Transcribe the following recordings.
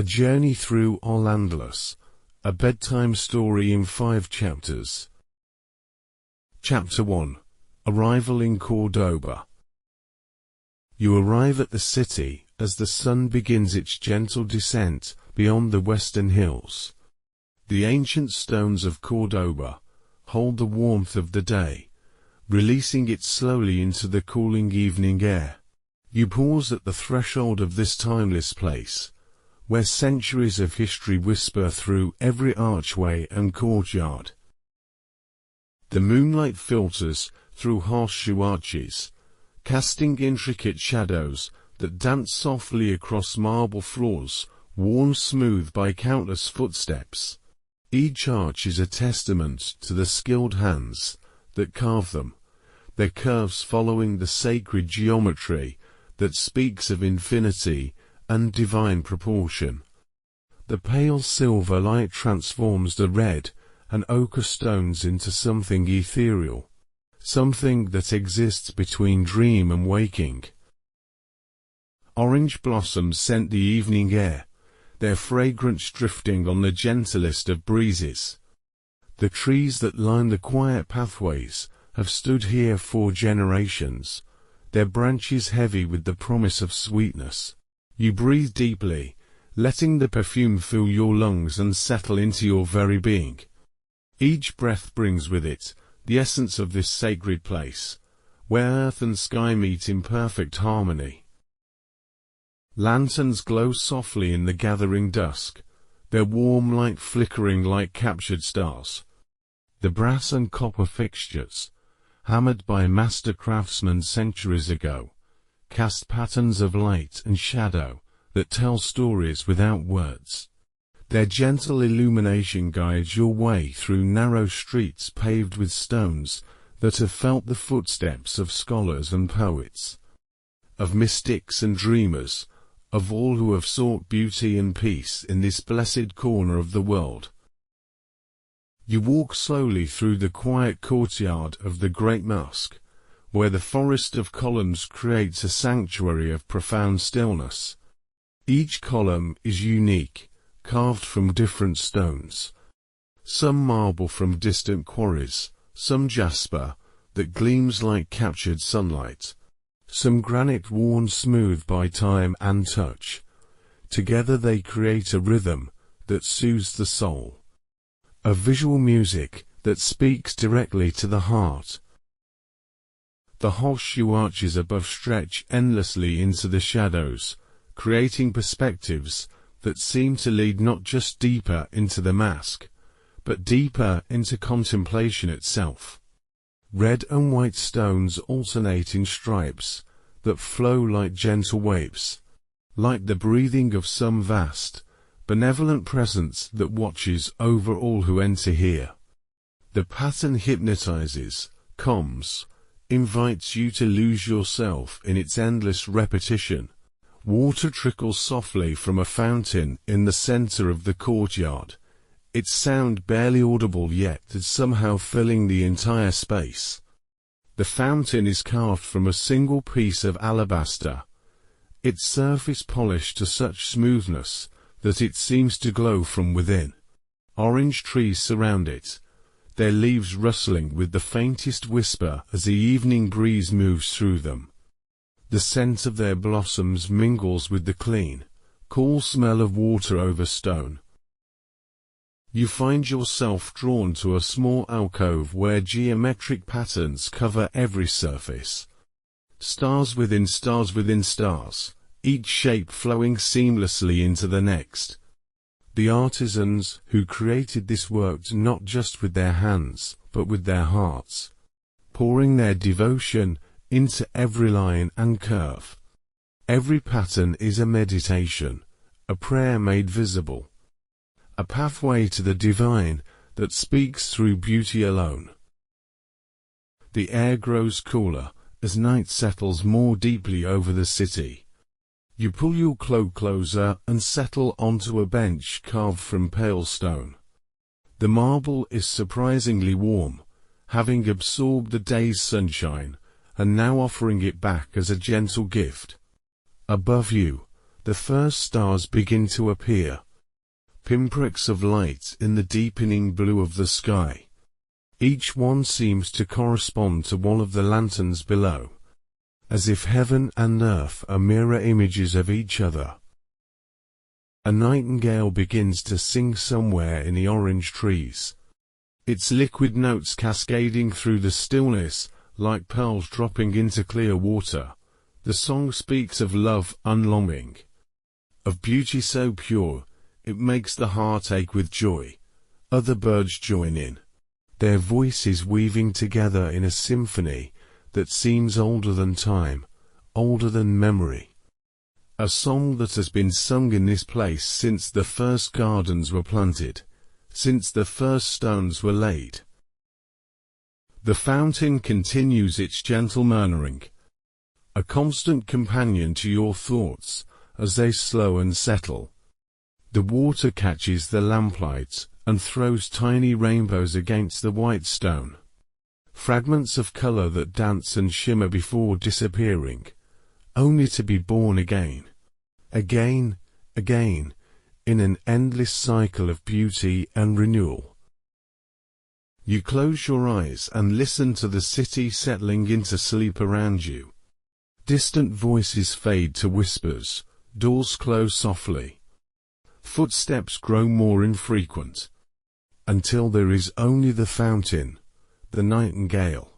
A journey through Al-Andalus, a bedtime story in 5 chapters. Chapter 1. Arrival in Córdoba. You arrive at the city as the sun begins its gentle descent beyond the western hills. The ancient stones of Córdoba hold the warmth of the day, releasing it slowly into the cooling evening air. You pause at the threshold of this timeless place, where centuries of history whisper through every archway and courtyard. The moonlight filters through horseshoe arches, casting intricate shadows that dance softly across marble floors, worn smooth by countless footsteps. Each arch is a testament to the skilled hands that carve them, their curves following the sacred geometry that speaks of infinity and divine proportion. The pale silver light transforms the red and ochre stones into something ethereal, something that exists between dream and waking. Orange blossoms scent the evening air, their fragrance drifting on the gentlest of breezes. The trees that line the quiet pathways have stood here for generations, their branches heavy with the promise of sweetness. You breathe deeply, letting the perfume fill your lungs and settle into your very being. Each breath brings with it the essence of this sacred place, where earth and sky meet in perfect harmony. Lanterns glow softly in the gathering dusk, their warm light flickering like captured stars. The brass and copper fixtures, hammered by master craftsmen centuries ago, cast patterns of light and shadow that tell stories without words. Their gentle illumination guides your way through narrow streets paved with stones that have felt the footsteps of scholars and poets, of mystics and dreamers, of all who have sought beauty and peace in this blessed corner of the world. You walk slowly through the quiet courtyard of the great mosque, where the forest of columns creates a sanctuary of profound stillness. Each column is unique, carved from different stones. Some marble from distant quarries, some jasper that gleams like captured sunlight, some granite worn smooth by time and touch. Together they create a rhythm that soothes the soul, a visual music that speaks directly to the heart. The horseshoe arches above stretch endlessly into the shadows, creating perspectives that seem to lead not just deeper into the mask, but deeper into contemplation itself. Red and white stones alternate in stripes that flow like gentle waves, like the breathing of some vast, benevolent presence that watches over all who enter here. The pattern hypnotizes, calms, invites you to lose yourself in its endless repetition. Water trickles softly from a fountain in the center of the courtyard, its sound barely audible yet is somehow filling the entire space. The fountain is carved from a single piece of alabaster, its surface polished to such smoothness that it seems to glow from within. Orange trees surround it, their leaves rustling with the faintest whisper as the evening breeze moves through them. The scent of their blossoms mingles with the clean, cool smell of water over stone. You find yourself drawn to a small alcove where geometric patterns cover every surface. Stars within stars within stars, each shape flowing seamlessly into the next. The artisans who created this worked not just with their hands, but with their hearts, pouring their devotion into every line and curve. Every pattern is a meditation, a prayer made visible, a pathway to the divine that speaks through beauty alone. The air grows cooler as night settles more deeply over the city. You pull your cloak closer and settle onto a bench carved from pale stone. The marble is surprisingly warm, having absorbed the day's sunshine, and now offering it back as a gentle gift. Above you, the first stars begin to appear. Pinpricks of light in the deepening blue of the sky. Each one seems to correspond to one of the lanterns below, as if heaven and earth are mirror images of each other. A nightingale begins to sing somewhere in the orange trees, its liquid notes cascading through the stillness like pearls dropping into clear water. The song speaks of love unlonging, of beauty so pure it makes the heart ache with joy. Other birds join in, their voices weaving together in a symphony that seems older than time, older than memory. A song that has been sung in this place since the first gardens were planted, since the first stones were laid. The fountain continues its gentle murmuring, a constant companion to your thoughts as they slow and settle. The water catches the lamplight and throws tiny rainbows against the white stone. Fragments of color that dance and shimmer before disappearing, only to be born again, again, again, in an endless cycle of beauty and renewal. You close your eyes and listen to the city settling into sleep around you. Distant voices fade to whispers, doors close softly. Footsteps grow more infrequent, until there is only the fountain, the nightingale,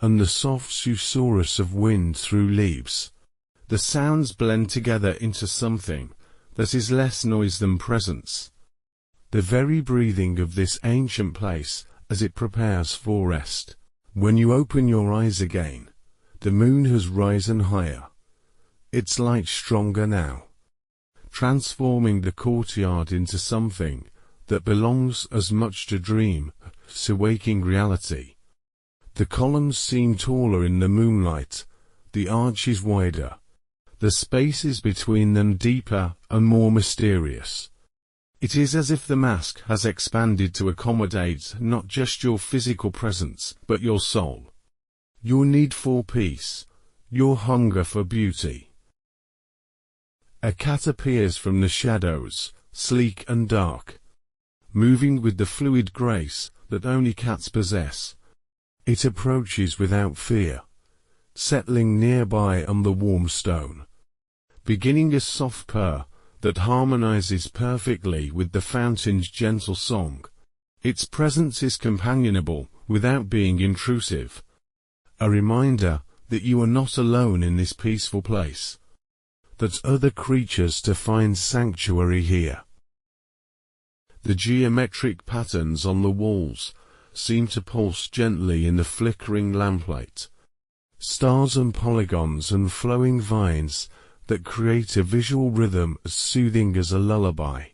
and the soft susurrus of wind through leaves. The sounds blend together into something that is less noise than presence. The very breathing of this ancient place as it prepares for rest. When you open your eyes again, the moon has risen higher, its light stronger now, transforming the courtyard into something that belongs as much to dream as to waking reality. The columns seem taller in the moonlight, the arches wider, the spaces between them deeper and more mysterious. It is as if the mask has expanded to accommodate not just your physical presence, but your soul, your need for peace, your hunger for beauty. A cat appears from the shadows, sleek and dark, moving with the fluid grace that only cats possess. It approaches without fear, settling nearby on the warm stone, beginning a soft purr that harmonizes perfectly with the fountain's gentle song. Its presence is companionable without being intrusive, a reminder that you are not alone in this peaceful place, that other creatures to find sanctuary here. The geometric patterns on the walls seem to pulse gently in the flickering lamplight, stars and polygons and flowing vines that create a visual rhythm as soothing as a lullaby.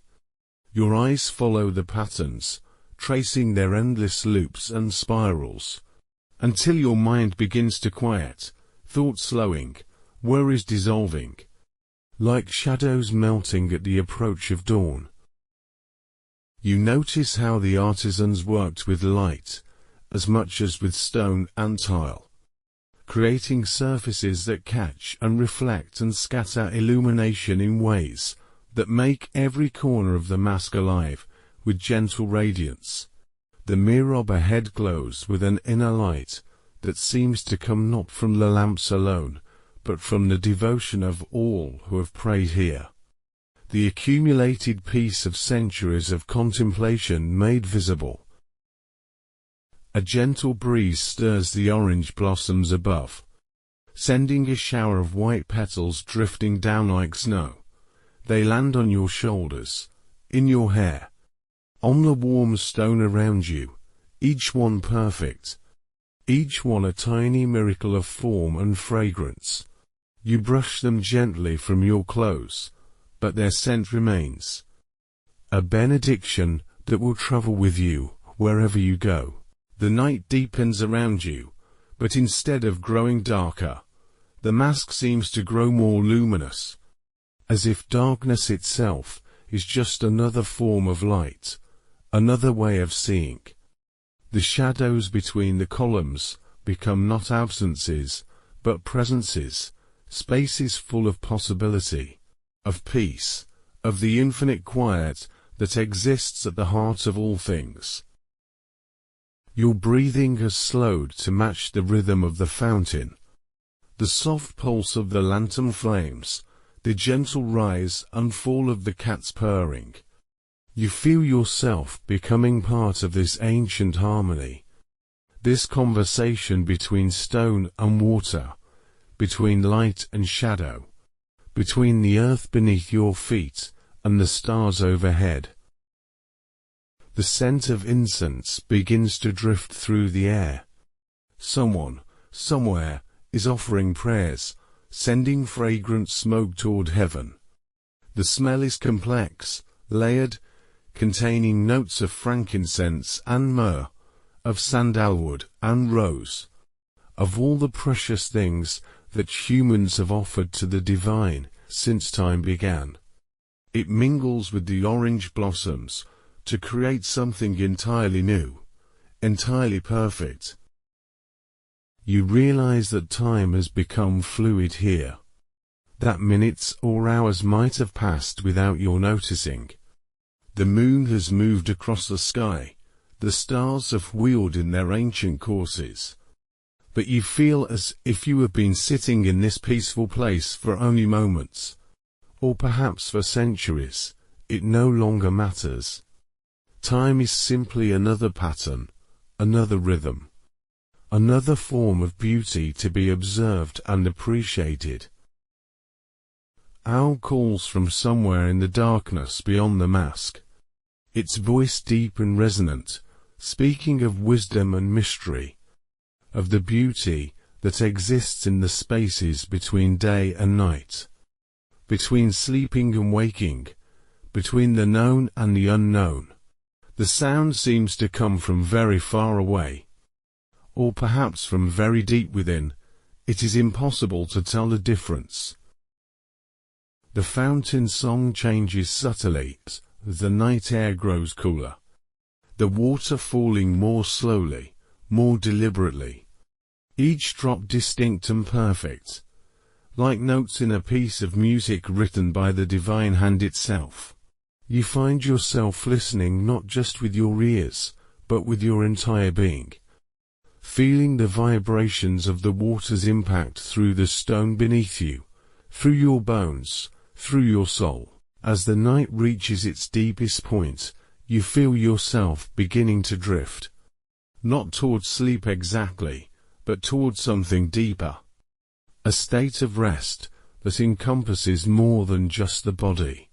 Your eyes follow the patterns, tracing their endless loops and spirals, until your mind begins to quiet, thoughts slowing, worries dissolving, like shadows melting at the approach of dawn. You notice how the artisans worked with light, as much as with stone and tile, creating surfaces that catch and reflect and scatter illumination in ways that make every corner of the mask alive with gentle radiance. The mihrab ahead glows with an inner light that seems to come not from the lamps alone, but from the devotion of all who have prayed here. The accumulated peace of centuries of contemplation made visible. A gentle breeze stirs the orange blossoms above, sending a shower of white petals drifting down like snow. They land on your shoulders, in your hair, on the warm stone around you, each one perfect, each one a tiny miracle of form and fragrance. You brush them gently from your clothes, but their scent remains, a benediction that will travel with you wherever you go. The night deepens around you, but instead of growing darker, the mask seems to grow more luminous, as if darkness itself is just another form of light, another way of seeing. The shadows between the columns become not absences, but presences, spaces full of possibility. of peace, of the infinite quiet that exists at the heart of all things. Your breathing has slowed to match the rhythm of the fountain, the soft pulse of the lantern flames, the gentle rise and fall of the cat's purring. You feel yourself becoming part of this ancient harmony, this conversation between stone and water, between light and shadow, between the earth beneath your feet and the stars overhead. The scent of incense begins to drift through the air. Someone, somewhere, is offering prayers, sending fragrant smoke toward heaven. The smell is complex, layered, containing notes of frankincense and myrrh, of sandalwood and rose, of all the precious things that humans have offered to the divine since time began. It mingles with the orange blossoms to create something entirely new, entirely perfect. You realize that time has become fluid here, that minutes or hours might have passed without your noticing. The moon has moved across the sky, the stars have wheeled in their ancient courses. But you feel as if you have been sitting in this peaceful place for only moments, or perhaps for centuries. It no longer matters. Time is simply another pattern, another rhythm, another form of beauty to be observed and appreciated. Al calls from somewhere in the darkness beyond the mask, its voice deep and resonant, speaking of wisdom and mystery, of the beauty that exists in the spaces between day and night, between sleeping and waking, between the known and the unknown. The sound seems to come from very far away, or perhaps from very deep within. It is impossible to tell the difference. The fountain song changes subtly as the night air grows cooler, the water falling more slowly, more deliberately, each drop distinct and perfect, like notes in a piece of music written by the divine hand itself. You find yourself listening not just with your ears, but with your entire being, feeling the vibrations of the water's impact through the stone beneath you, through your bones, through your soul. As the night reaches its deepest point, you feel yourself beginning to drift, not towards sleep exactly, but towards something deeper, a state of rest that encompasses more than just the body,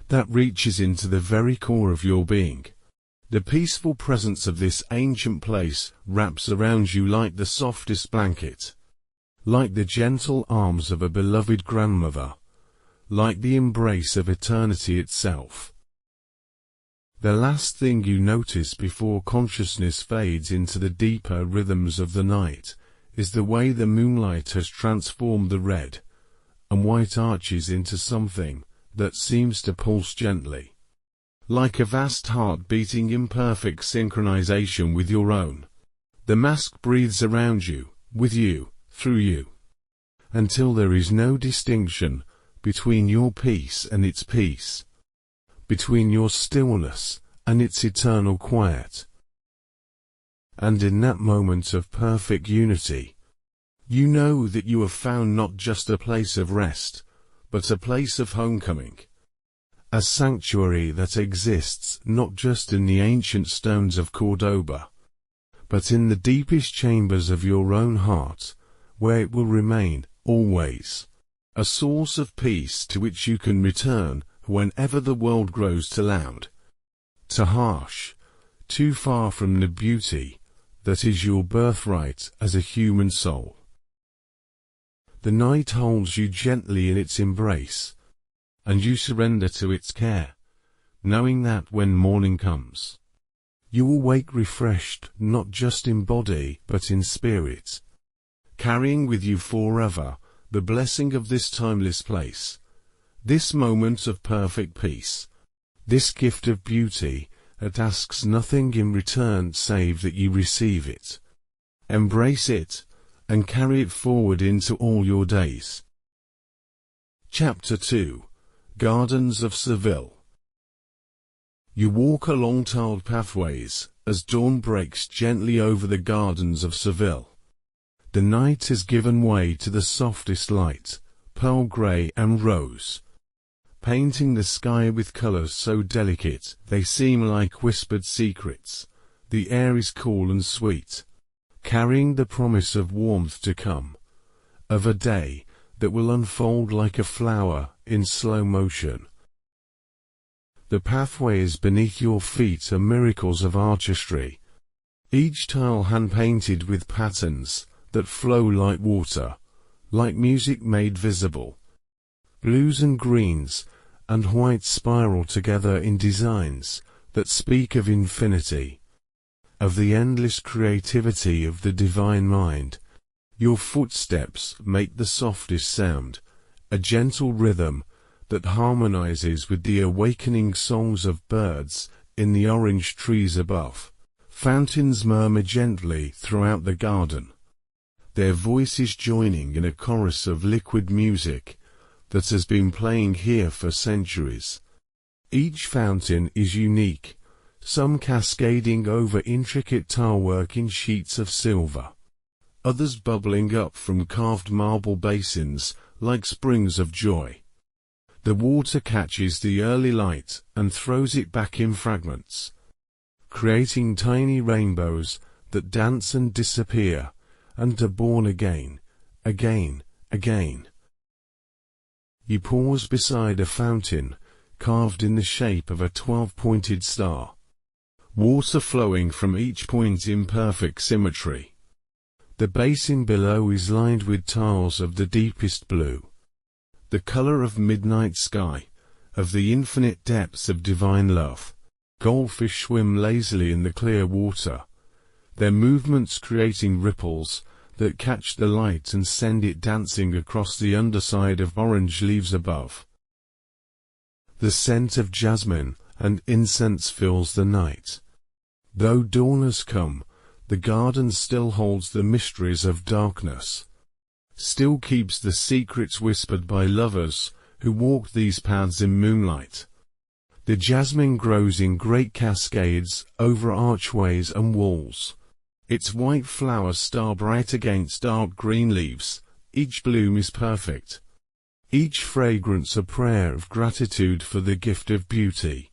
that reaches into the very core of your being. The peaceful presence of this ancient place wraps around you like the softest blanket, like the gentle arms of a beloved grandmother, like the embrace of eternity itself. The last thing you notice before consciousness fades into the deeper rhythms of the night is the way the moonlight has transformed the red and white arches into something that seems to pulse gently, like a vast heart beating in perfect synchronization with your own. The mask breathes around you, with you, through you, until there is no distinction between your peace and its peace, between your stillness and its eternal quiet. And in that moment of perfect unity, you know that you have found not just a place of rest, but a place of homecoming, a sanctuary that exists not just in the ancient stones of Córdoba, but in the deepest chambers of your own heart, where it will remain, always, a source of peace to which you can return whenever the world grows too loud, too harsh, too far from the beauty that is your birthright as a human soul. The night holds you gently in its embrace, and you surrender to its care, knowing that when morning comes, you will wake refreshed not just in body but in spirit, carrying with you forever the blessing of this timeless place, this moment of perfect peace, this gift of beauty that asks nothing in return save that you receive it, embrace it, and carry it forward into all your days. Chapter 2. Gardens of Seville. You walk along tiled pathways as dawn breaks gently over the gardens of Seville. The night has given way to the softest light, pearl grey and rose, painting the sky with colours so delicate they seem like whispered secrets. The air is cool and sweet, carrying the promise of warmth to come, of a day that will unfold like a flower in slow motion. The pathways beneath your feet are miracles of artistry, each tile hand-painted with patterns that flow like water, like music made visible. Blues and greens and whites spiral together in designs that speak of infinity, of the endless creativity of the divine mind. Your footsteps make the softest sound, a gentle rhythm that harmonizes with the awakening songs of birds in the orange trees above. Fountains murmur gently throughout the garden, their voices joining in a chorus of liquid music that has been playing here for centuries. Each fountain is unique, some cascading over intricate tilework in sheets of silver, others bubbling up from carved marble basins like springs of joy. The water catches the early light and throws it back in fragments, creating tiny rainbows that dance and disappear, and are born again, again, again. You pause beside a fountain, carved in the shape of a 12-pointed star, water flowing from each point in perfect symmetry. The basin below is lined with tiles of the deepest blue, the color of midnight sky, of the infinite depths of divine love. Goldfish swim lazily in the clear water, their movements creating ripples that catch the light and send it dancing across the underside of orange leaves above. The scent of jasmine and incense fills the night. Though dawn has come, the garden still holds the mysteries of darkness, still keeps the secrets whispered by lovers who walk these paths in moonlight. The jasmine grows in great cascades over archways and walls, its white flowers star bright against dark green leaves. Each bloom is perfect, each fragrance a prayer of gratitude for the gift of beauty.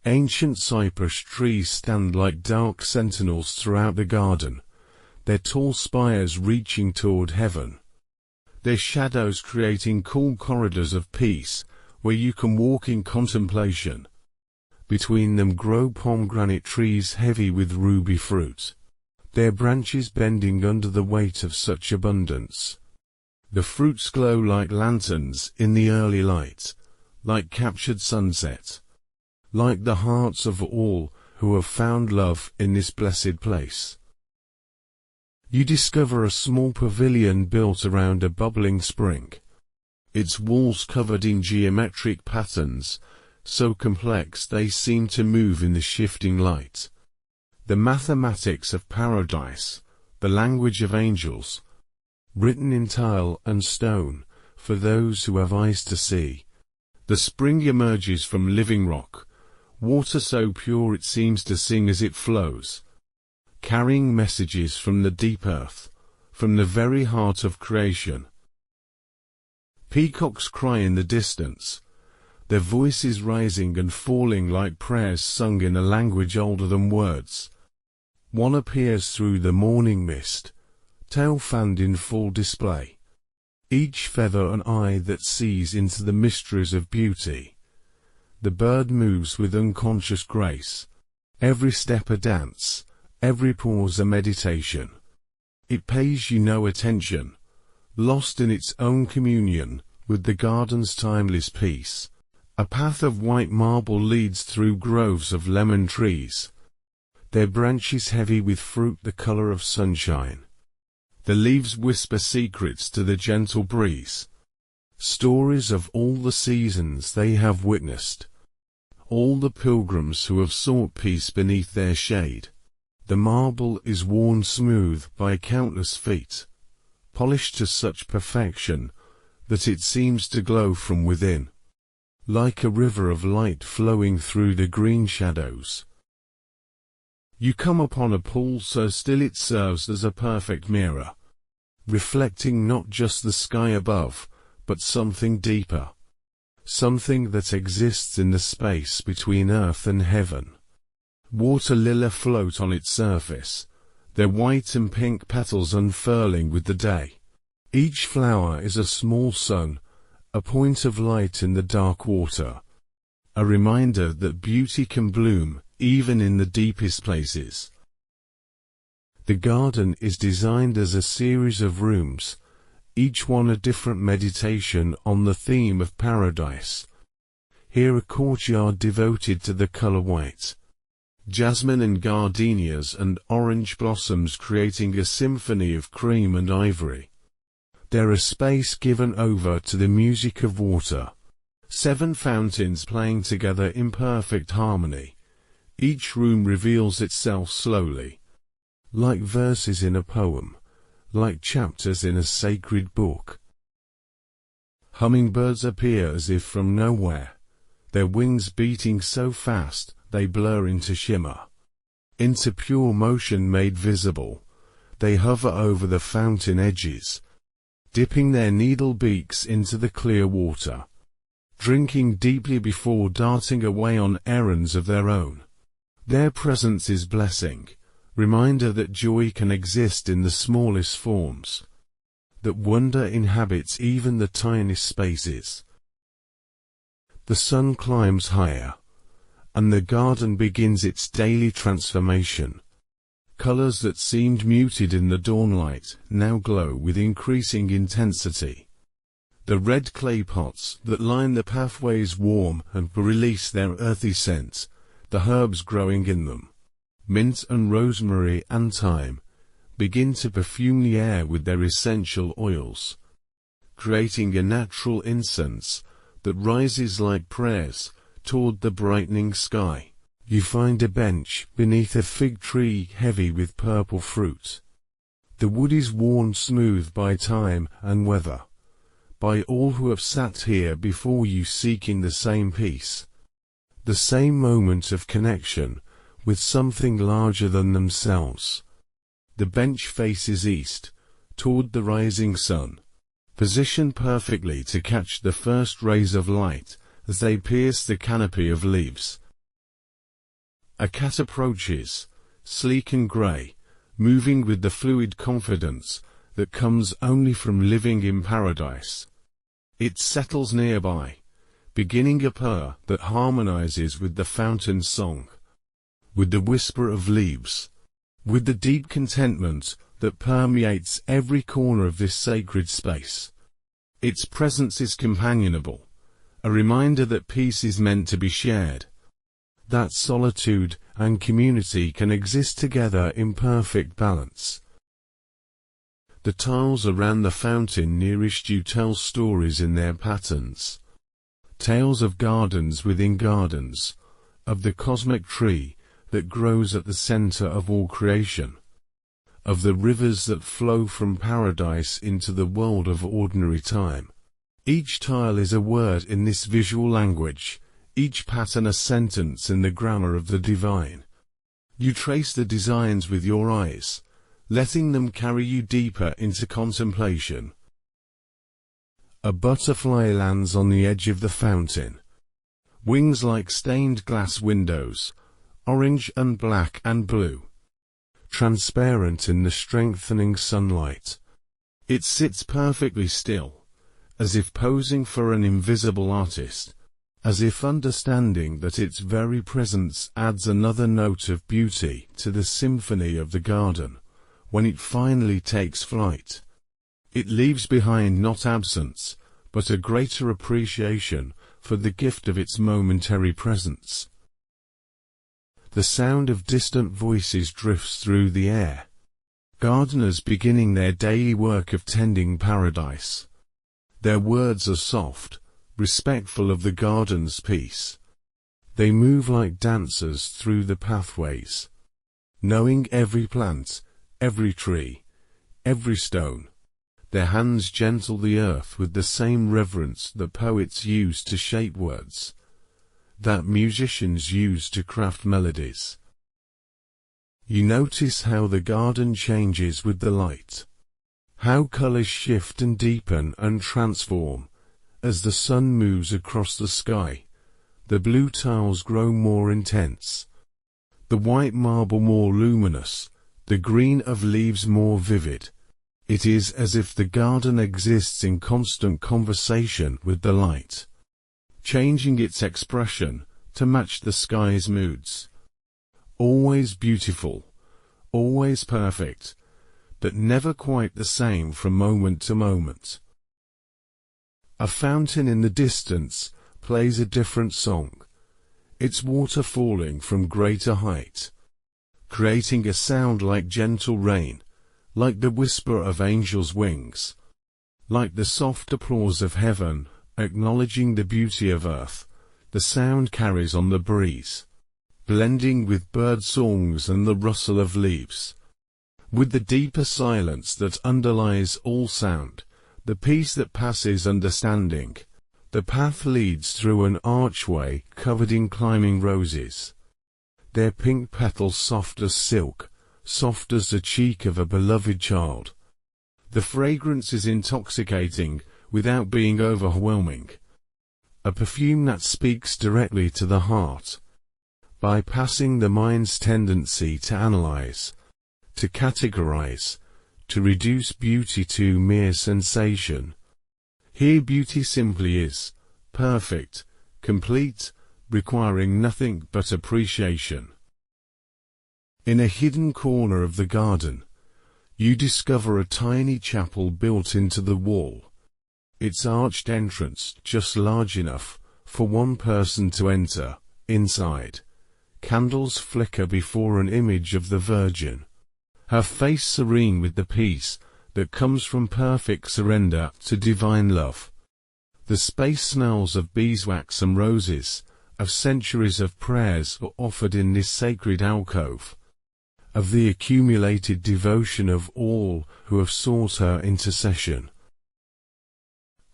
Ancient cypress trees stand like dark sentinels throughout the garden, their tall spires reaching toward heaven, their shadows creating cool corridors of peace where you can walk in contemplation. Between them grow pomegranate trees heavy with ruby fruit, their branches bending under the weight of such abundance. The fruits glow like lanterns in the early light, like captured sunset, like the hearts of all who have found love in this blessed place. You discover a small pavilion built around a bubbling spring, its walls covered in geometric patterns, so complex they seem to move in the shifting light. The mathematics of paradise, the language of angels, written in tile and stone for those who have eyes to see. The spring emerges from living rock, water so pure it seems to sing as it flows, carrying messages from the deep earth, from the very heart of creation. Peacocks cry in the distance, their voices rising and falling like prayers sung in a language older than words. One appears through the morning mist, tail fanned in full display, each feather an eye that sees into the mysteries of beauty. The bird moves with unconscious grace, every step a dance, every pause a meditation. It pays you no attention, lost in its own communion with the garden's timeless peace. A path of white marble leads through groves of lemon trees, their branches heavy with fruit the color of sunshine. The leaves whisper secrets to the gentle breeze, stories of all the seasons they have witnessed, all the pilgrims who have sought peace beneath their shade. The marble is worn smooth by countless feet, polished to such perfection that it seems to glow from within, like a river of light flowing through the green shadows. You come upon a pool so still it serves as a perfect mirror, reflecting not just the sky above, but something deeper, something that exists in the space between earth and heaven. Water lilies float on its surface, their white and pink petals unfurling with the day. Each flower is a small sun, a point of light in the dark water, a reminder that beauty can bloom even in the deepest places. The garden is designed as a series of rooms, each one a different meditation on the theme of paradise. Here a courtyard devoted to the color white, jasmine and gardenias and orange blossoms creating a symphony of cream and ivory. There a space given over to the music of water, 7 fountains playing together in perfect harmony. Each room reveals itself slowly, like verses in a poem, like chapters in a sacred book. Hummingbirds appear as if from nowhere, their wings beating so fast they blur into shimmer, into pure motion made visible. They hover over the fountain edges, dipping their needle beaks into the clear water, drinking deeply before darting away on errands of their own. Their presence is blessing, reminder that joy can exist in the smallest forms, that wonder inhabits even the tiniest spaces. The sun climbs higher, and the garden begins its daily transformation. Colors that seemed muted in the dawnlight now glow with increasing intensity. The red clay pots that line the pathways warm and release their earthy scent, the herbs growing in them, mint and rosemary and thyme, begin to perfume the air with their essential oils, creating a natural incense that rises like prayers toward the brightening sky. You find a bench beneath a fig tree heavy with purple fruit. The wood is worn smooth by time and weather, by all who have sat here before you seeking the same peace, the same moment of connection with something larger than themselves. The bench faces east, toward the rising sun, positioned perfectly to catch the first rays of light as they pierce the canopy of leaves. A cat approaches, sleek and grey, moving with the fluid confidence that comes only from living in paradise. It settles nearby, beginning a purr that harmonizes with the fountain's song, with the whisper of leaves, with the deep contentment that permeates every corner of this sacred space. Its presence is companionable, a reminder that peace is meant to be shared, that solitude and community can exist together in perfect balance. The tiles around the fountain nearest you tell stories in their patterns, tales of gardens within gardens, of the cosmic tree that grows at the center of all creation, of the rivers that flow from paradise into the world of ordinary time. Each tile is a word in this visual language, each pattern a sentence in the grammar of the divine. You trace the designs with your eyes, letting them carry you deeper into contemplation. A butterfly lands on the edge of the fountain, wings like stained glass windows, orange and black and blue, transparent in the strengthening sunlight. It sits perfectly still, as if posing for an invisible artist, as if understanding that its very presence adds another note of beauty to the symphony of the garden. When it finally takes flight, it leaves behind not absence, but a greater appreciation for the gift of its momentary presence. The sound of distant voices drifts through the air, gardeners beginning their daily work of tending paradise. Their words are soft, respectful of the garden's peace. They move like dancers through the pathways, knowing every plant, every tree, every stone, their hands gentle the earth with the same reverence that poets use to shape words, that musicians use to craft melodies. You notice how the garden changes with the light, how colors shift and deepen and transform as the sun moves across the sky. The blue tiles grow more intense, the white marble more luminous, the green of leaves more vivid. It is as if the garden exists in constant conversation with the light, changing its expression to match the sky's moods. Always beautiful, always perfect, but never quite the same from moment to moment. A fountain in the distance plays a different song, its water falling from greater height, creating a sound like gentle rain, like the whisper of angels' wings, like the soft applause of heaven, acknowledging the beauty of earth. The sound carries on the breeze, blending with bird songs and the rustle of leaves. With the deeper silence that underlies all sound, the peace that passes understanding, the path leads through an archway covered in climbing roses, their pink petals soft as silk, soft as the cheek of a beloved child. The fragrance is intoxicating without being overwhelming, a perfume that speaks directly to the heart, bypassing the mind's tendency to analyze, to categorize, to reduce beauty to mere sensation. Here beauty simply is, perfect, complete, requiring nothing but appreciation. In a hidden corner of the garden, you discover a tiny chapel built into the wall, its arched entrance just large enough for one person to enter. Inside, candles flicker before an image of the Virgin, her face serene with the peace that comes from perfect surrender to divine love. The space smells of beeswax and roses, of centuries of prayers offered in this sacred alcove, of the accumulated devotion of all who have sought her intercession.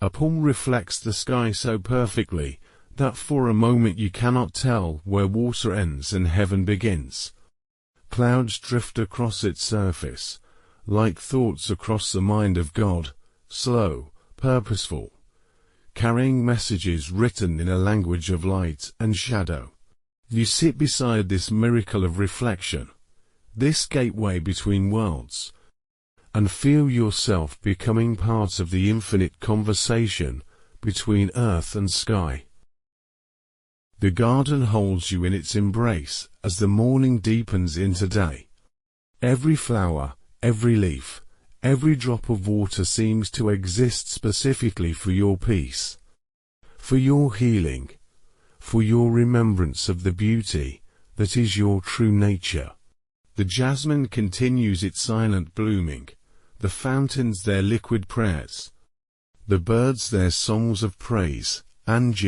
A pool reflects the sky so perfectly that for a moment you cannot tell where water ends and heaven begins. Clouds drift across its surface, like thoughts across the mind of God, slow, purposeful, carrying messages written in a language of light and shadow. You sit beside this miracle of reflection, this gateway between worlds, and feel yourself becoming part of the infinite conversation between earth and sky. The garden holds you in its embrace as the morning deepens into day. Every flower, every leaf, every drop of water seems to exist specifically for your peace, for your healing, for your remembrance of the beauty that is your true nature. The jasmine continues its silent blooming, the fountains their liquid prayers, the birds their songs of praise, and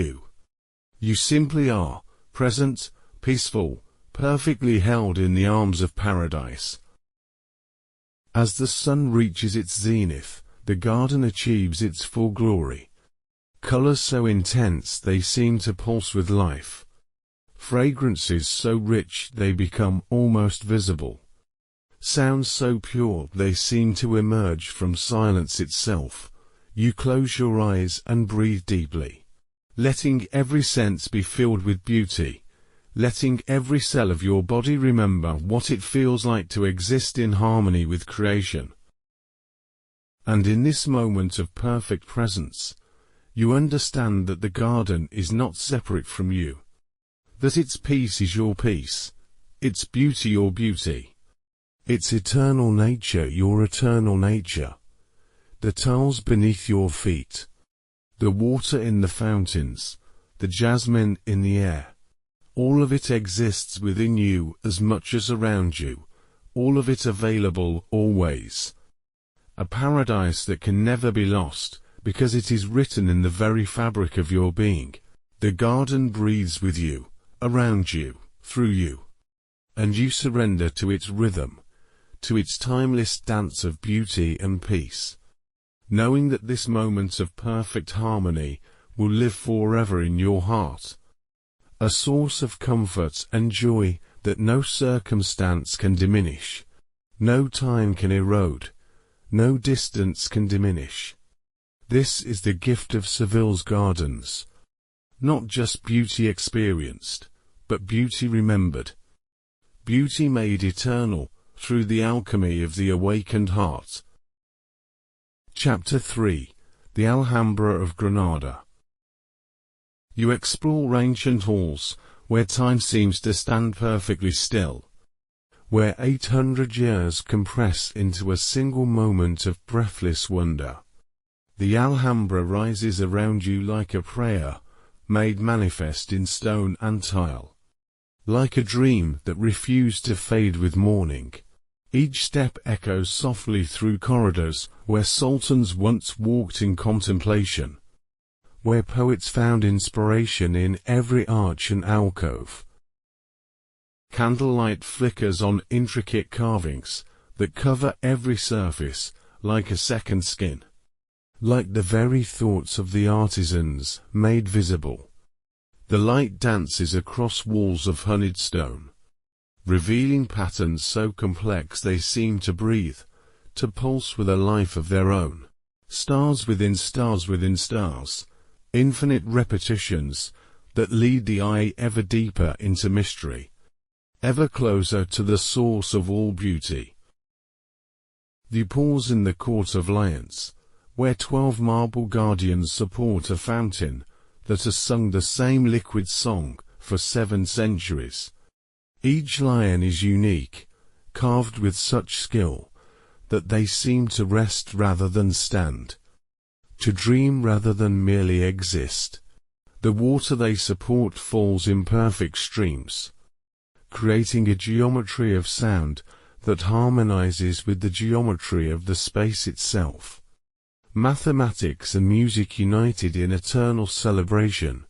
you simply are, present, peaceful, perfectly held in the arms of paradise. As the sun reaches its zenith, the garden achieves its full glory. Colors so intense they seem to pulse with life. Fragrances so rich they become almost visible. Sounds so pure they seem to emerge from silence itself. You close your eyes and breathe deeply, letting every sense be filled with beauty, letting every cell of your body remember what it feels like to exist in harmony with creation. And in this moment of perfect presence, you understand that the garden is not separate from you, that its peace is your peace, its beauty your beauty, its eternal nature your eternal nature, the tiles beneath your feet, the water in the fountains, the jasmine in the air. All of it exists within you as much as around you, all of it available always. A paradise that can never be lost, because it is written in the very fabric of your being. The garden breathes with you, around you, through you, and you surrender to its rhythm, to its timeless dance of beauty and peace. knowing that this moment of perfect harmony will live forever in your heart. A source of comfort and joy that no circumstance can diminish, no time can erode, no distance can diminish. This is the gift of Seville's gardens. Not just beauty experienced, but beauty remembered. Beauty made eternal through the alchemy of the awakened heart. Chapter 3. The Alhambra of Granada. You explore ancient halls, where time seems to stand perfectly still, where 800 years compress into a single moment of breathless wonder. The Alhambra rises around you like a prayer, made manifest in stone and tile. Like a dream that refused to fade with morning. Each step echoes softly through corridors where sultans once walked in contemplation, where poets found inspiration in every arch and alcove. Candlelight flickers on intricate carvings that cover every surface like a second skin, like the very thoughts of the artisans made visible. The light dances across walls of honeyed stone, revealing patterns so complex they seem to breathe, to pulse with a life of their own. Stars within stars within stars, infinite repetitions that lead the eye ever deeper into mystery, ever closer to the source of all beauty. You pause in the Court of Lions, where 12 marble guardians support a fountain that has sung the same liquid song for 7 centuries. Each lion is unique, carved with such skill that they seem to rest rather than stand, to dream rather than merely exist. The water they support falls in perfect streams, creating a geometry of sound that harmonizes with the geometry of the space itself. Mathematics and music united in eternal celebration.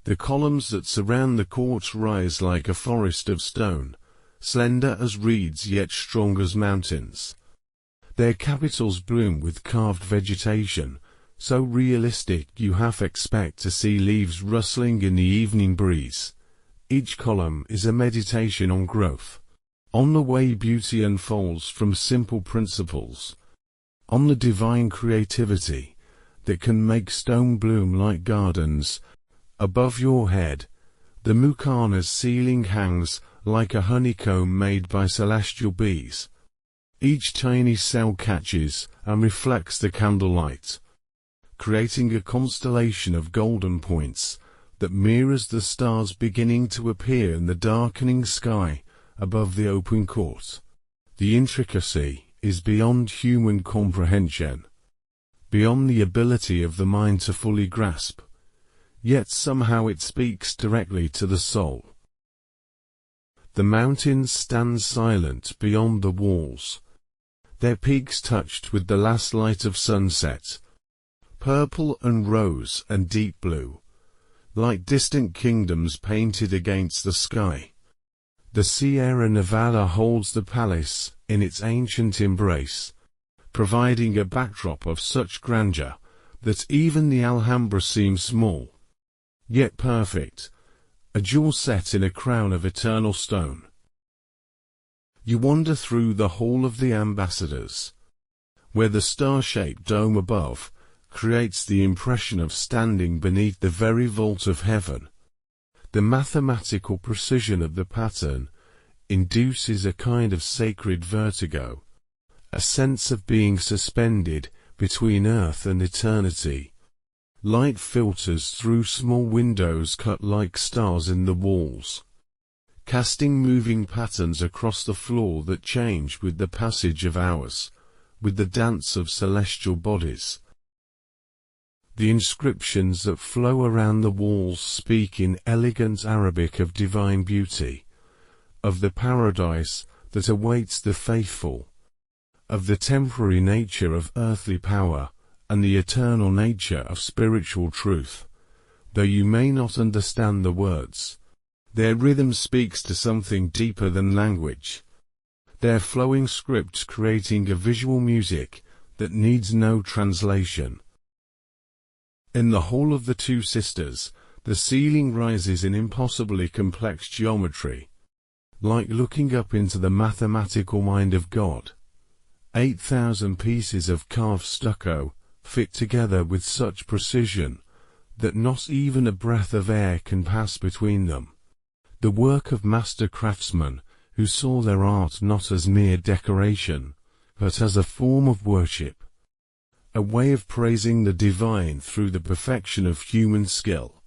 The columns that surround the court rise like a forest of stone, slender as reeds yet strong as mountains. Their capitals bloom with carved vegetation, so realistic you half expect to see leaves rustling in the evening breeze. Each column is a meditation on growth, on the way beauty unfolds from simple principles, on the divine creativity that can make stone bloom like gardens. Above your head, the Muqarna's ceiling hangs like a honeycomb made by celestial bees. Each tiny cell catches and reflects the candlelight, creating a constellation of golden points that mirrors the stars beginning to appear in the darkening sky above the open court. The intricacy is beyond human comprehension, beyond the ability of the mind to fully grasp. Yet somehow it speaks directly to the soul. The mountains stand silent beyond the walls, their peaks touched with the last light of sunset, purple and rose and deep blue, like distant kingdoms painted against the sky. The Sierra Nevada holds the palace in its ancient embrace, providing a backdrop of such grandeur that even the Alhambra seems small, yet perfect, a jewel set in a crown of eternal stone. You wander through the Hall of the Ambassadors, where the star-shaped dome above creates the impression of standing beneath the very vault of heaven. The mathematical precision of the pattern induces a kind of sacred vertigo, a sense of being suspended between earth and eternity. Light filters through small windows cut like stars in the walls, casting moving patterns across the floor that change with the passage of hours, with the dance of celestial bodies. The inscriptions that flow around the walls speak in elegant Arabic of divine beauty, of the paradise that awaits the faithful, of the temporary nature of earthly power, and the eternal nature of spiritual truth. Though you may not understand the words, their rhythm speaks to something deeper than language, their flowing script creating a visual music that needs no translation. In the Hall of the Two Sisters, the ceiling rises in impossibly complex geometry, like looking up into the mathematical mind of God. 8,000 pieces of carved stucco fit together with such precision that not even a breath of air can pass between them. The work of master craftsmen who saw their art not as mere decoration, but as a form of worship, a way of praising the divine through the perfection of human skill.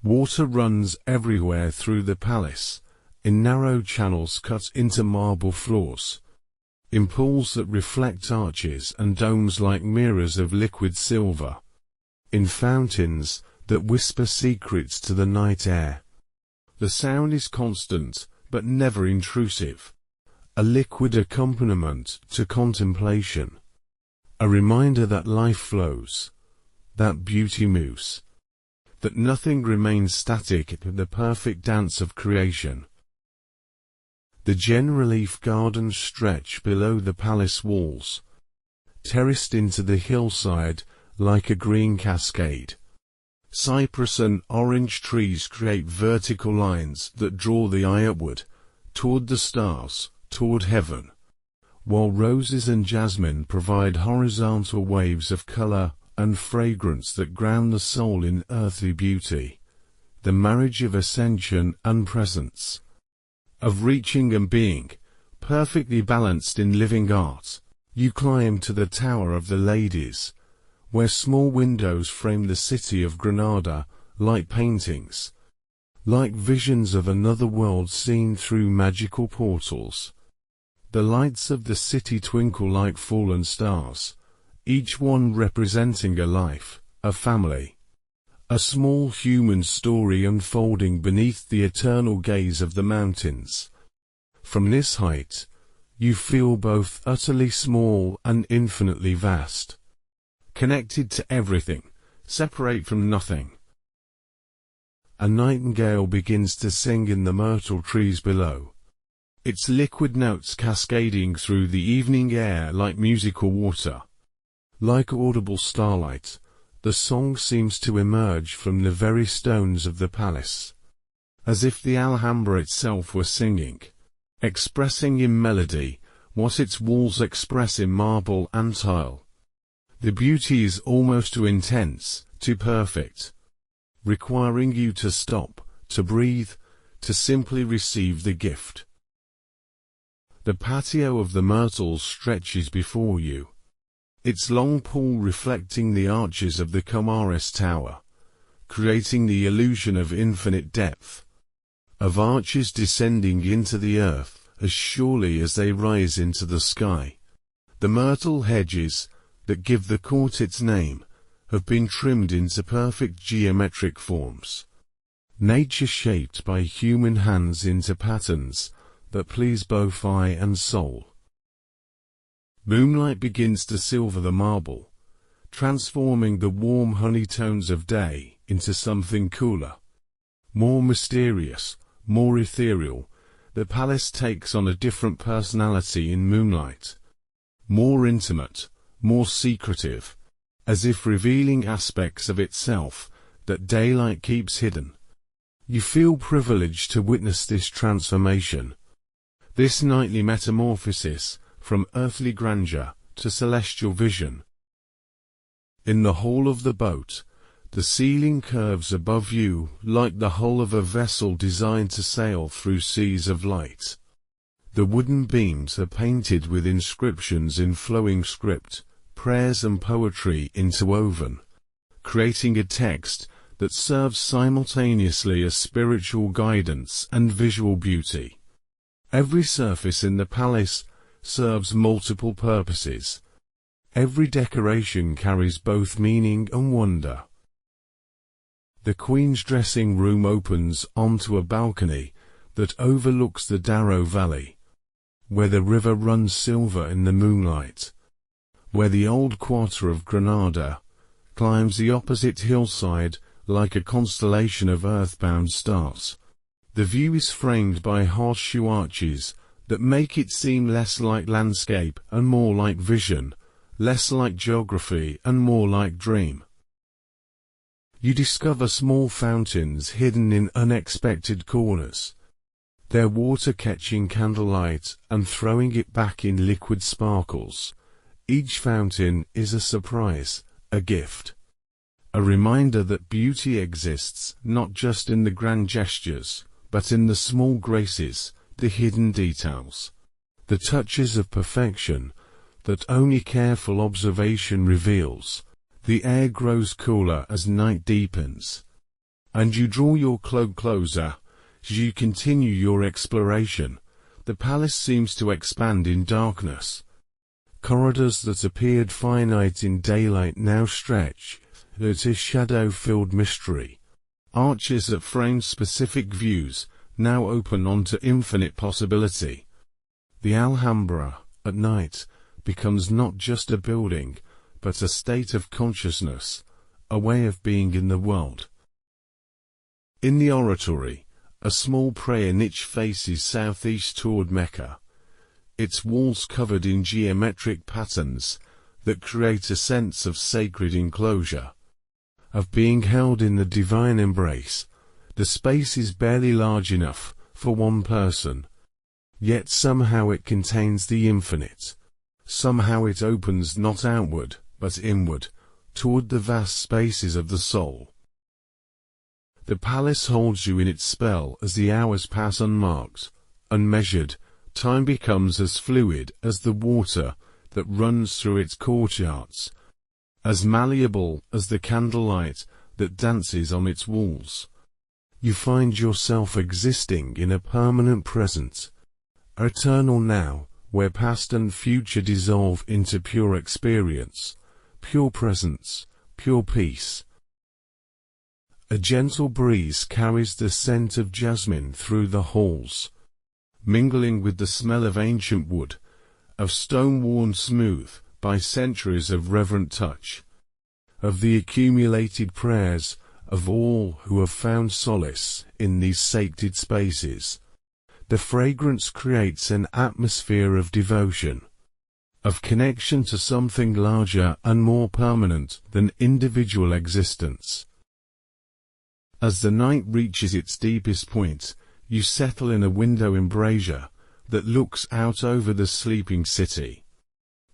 Water runs everywhere through the palace, in narrow channels cut into marble floors, in pools that reflect arches and domes like mirrors of liquid silver, in fountains that whisper secrets to the night air. The sound is constant, but never intrusive, a liquid accompaniment to contemplation, a reminder that life flows, that beauty moves, that nothing remains static in the perfect dance of creation. The gen-relief gardens stretch below the palace walls, terraced into the hillside like a green cascade. Cypress and orange trees create vertical lines that draw the eye upward, toward the stars, toward heaven, while roses and jasmine provide horizontal waves of color and fragrance that ground the soul in earthly beauty, the marriage of ascension and presence, of reaching and being, perfectly balanced in living art. You climb to the Tower of the Ladies, where small windows frame the city of Granada like paintings, like visions of another world seen through magical portals. The lights of the city twinkle like fallen stars, each one representing a life, a family, a small human story unfolding beneath the eternal gaze of the mountains. From this height, you feel both utterly small and infinitely vast, connected to everything, separate from nothing. A nightingale begins to sing in the myrtle trees below, its liquid notes cascading through the evening air like musical water. Like audible starlight, the song seems to emerge from the very stones of the palace, as if the Alhambra itself were singing, expressing in melody what its walls express in marble and tile. The beauty is almost too intense, too perfect, requiring you to stop, to breathe, to simply receive the gift. The patio of the myrtles stretches before you, its long pool reflecting the arches of the Comares Tower, creating the illusion of infinite depth, of arches descending into the earth as surely as they rise into the sky. The myrtle hedges that give the court its name have been trimmed into perfect geometric forms, nature shaped by human hands into patterns that please both eye and soul. Moonlight begins to silver the marble, transforming the warm honey tones of day into something cooler, more mysterious, more ethereal. The palace takes on a different personality in moonlight, more intimate, more secretive, as if revealing aspects of itself that daylight keeps hidden. You feel privileged to witness this transformation, this nightly metamorphosis from earthly grandeur to celestial vision. In the hall of the boat, the ceiling curves above you like the hull of a vessel designed to sail through seas of light. The wooden beams are painted with inscriptions in flowing script, prayers and poetry interwoven, creating a text that serves simultaneously as spiritual guidance and visual beauty. Every surface in the palace serves multiple purposes. Every decoration carries both meaning and wonder. The Queen's dressing room opens onto a balcony that overlooks the Darro Valley, where the river runs silver in the moonlight, where the old quarter of Granada climbs the opposite hillside like a constellation of earthbound stars. The view is framed by horseshoe arches that make it seem less like landscape and more like vision, less like geography and more like dream. You discover small fountains hidden in unexpected corners, their water catching candlelight and throwing it back in liquid sparkles. Each fountain is a surprise, a gift, a reminder that beauty exists not just in the grand gestures, but in the small graces, the hidden details, the touches of perfection that only careful observation reveals. The air grows cooler as night deepens, and you draw your cloak closer as you continue your exploration. The palace seems to expand in darkness. Corridors that appeared finite in daylight now stretch into shadow-filled mystery. Arches that frame specific views now open onto infinite possibility. The Alhambra, at night, becomes not just a building, but a state of consciousness, a way of being in the world. In the oratory, a small prayer niche faces southeast toward Mecca, its walls covered in geometric patterns that create a sense of sacred enclosure, of being held in the divine embrace. The space is barely large enough for one person, yet somehow it contains the infinite. Somehow it opens not outward, but inward, toward the vast spaces of the soul. The palace holds you in its spell as the hours pass unmarked, unmeasured. Time becomes as fluid as the water that runs through its courtyards, as malleable as the candlelight that dances on its walls. You find yourself existing in a permanent present, eternal now, where past and future dissolve into pure experience, pure presence, pure peace. A gentle breeze carries the scent of jasmine through the halls, mingling with the smell of ancient wood, of stone worn smooth by centuries of reverent touch, of the accumulated prayers of all who have found solace in these sacred spaces. The fragrance creates an atmosphere of devotion, of connection to something larger and more permanent than individual existence. As the night reaches its deepest point, you settle in a window embrasure that looks out over the sleeping city.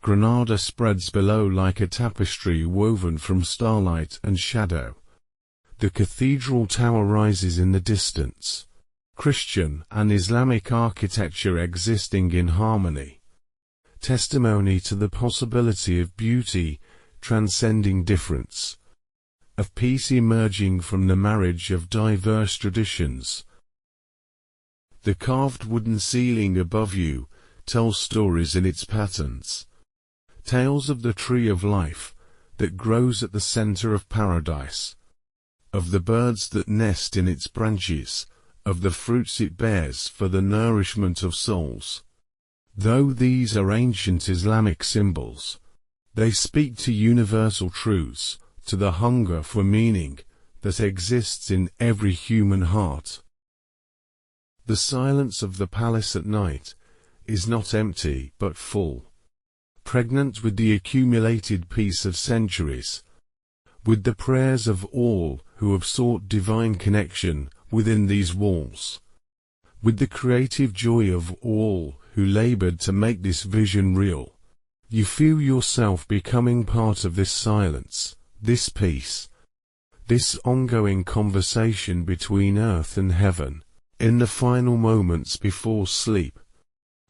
Granada spreads below like a tapestry woven from starlight and shadow. The cathedral tower rises in the distance, Christian and Islamic architecture existing in harmony, testimony to the possibility of beauty transcending difference, of peace emerging from the marriage of diverse traditions. The carved wooden ceiling above you tells stories in its patterns, tales of the tree of life that grows at the center of paradise, of the birds that nest in its branches, of the fruits it bears for the nourishment of souls. Though these are ancient Islamic symbols, they speak to universal truths, to the hunger for meaning that exists in every human heart. The silence of the palace at night is not empty but full, pregnant with the accumulated peace of centuries, with the prayers of all who have sought divine connection within these walls, with the creative joy of all who labored to make this vision real. You feel yourself becoming part of this silence, this peace, this ongoing conversation between earth and heaven. In the final moments before sleep,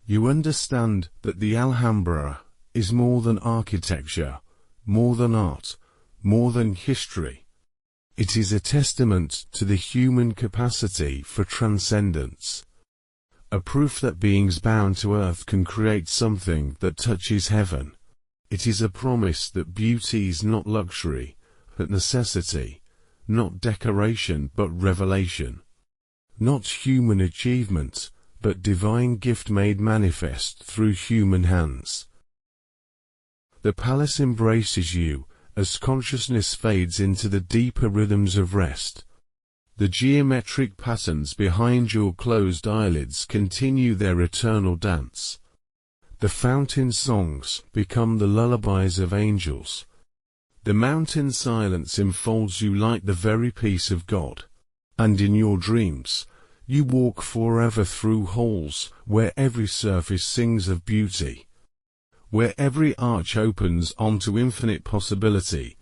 you understand that the Alhambra is more than architecture, more than art, more than history. It is a testament to the human capacity for transcendence, a proof that beings bound to earth can create something that touches heaven. It is a promise that beauty is not luxury, but necessity, not decoration but revelation, not human achievement, but divine gift made manifest through human hands. The palace embraces you as consciousness fades into the deeper rhythms of rest. The geometric patterns behind your closed eyelids continue their eternal dance. The fountain songs become the lullabies of angels. The mountain silence enfolds you like the very peace of God. And in your dreams, you walk forever through halls where every surface sings of beauty, where every arch opens onto infinite possibility,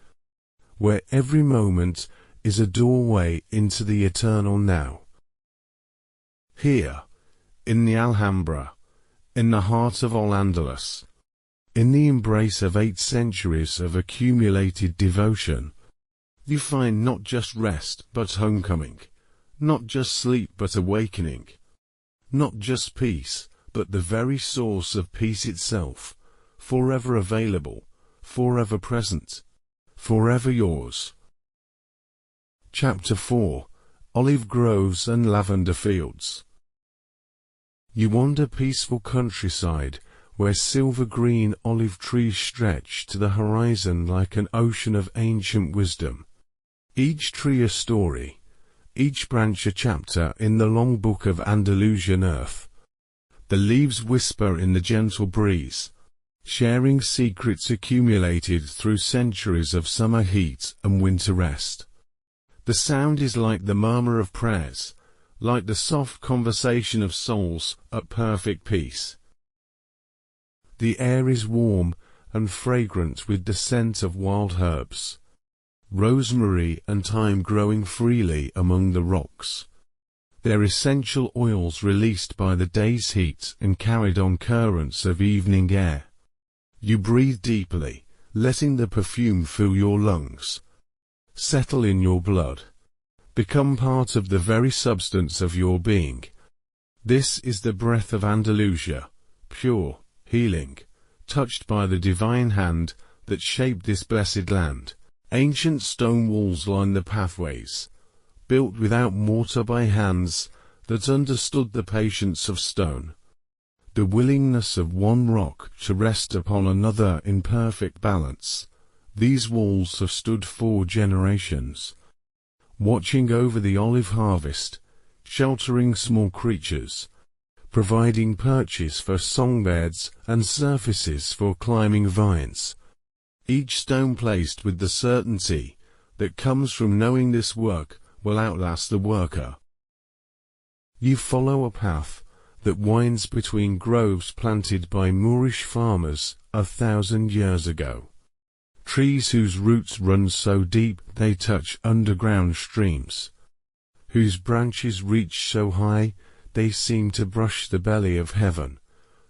where every moment is a doorway into the eternal now. Here, in the Alhambra, in the heart of Al-Andalus, in the embrace of 8 centuries of accumulated devotion, you find not just rest but homecoming, not just sleep but awakening, not just peace but the very source of peace itself, forever available, forever present, forever yours. Chapter 4: Olive Groves and Lavender Fields. You wander peaceful countryside where silver-green olive trees stretch to the horizon like an ocean of ancient wisdom. Each tree a story, each branch a chapter in the long book of Andalusian earth. The leaves whisper in the gentle breeze, sharing secrets accumulated through centuries of summer heat and winter rest. The sound is like the murmur of prayers, like the soft conversation of souls at perfect peace. The air is warm and fragrant with the scent of wild herbs, rosemary and thyme growing freely among the rocks, their essential oils released by the day's heat and carried on currents of evening air. You breathe deeply, letting the perfume fill your lungs, settle in your blood, become part of the very substance of your being. This is the breath of Andalusia, pure, healing, touched by the divine hand that shaped this blessed land. Ancient stone walls line the pathways, built without mortar by hands that understood the patience of stone, the willingness of one rock to rest upon another in perfect balance. These walls have stood 4 generations, watching over the olive harvest, sheltering small creatures, providing perches for songbirds and surfaces for climbing vines. Each stone placed with the certainty that comes from knowing this work will outlast the worker. You follow a path that winds between groves planted by Moorish farmers 1,000 years ago. Trees whose roots run so deep they touch underground streams, whose branches reach so high they seem to brush the belly of heaven.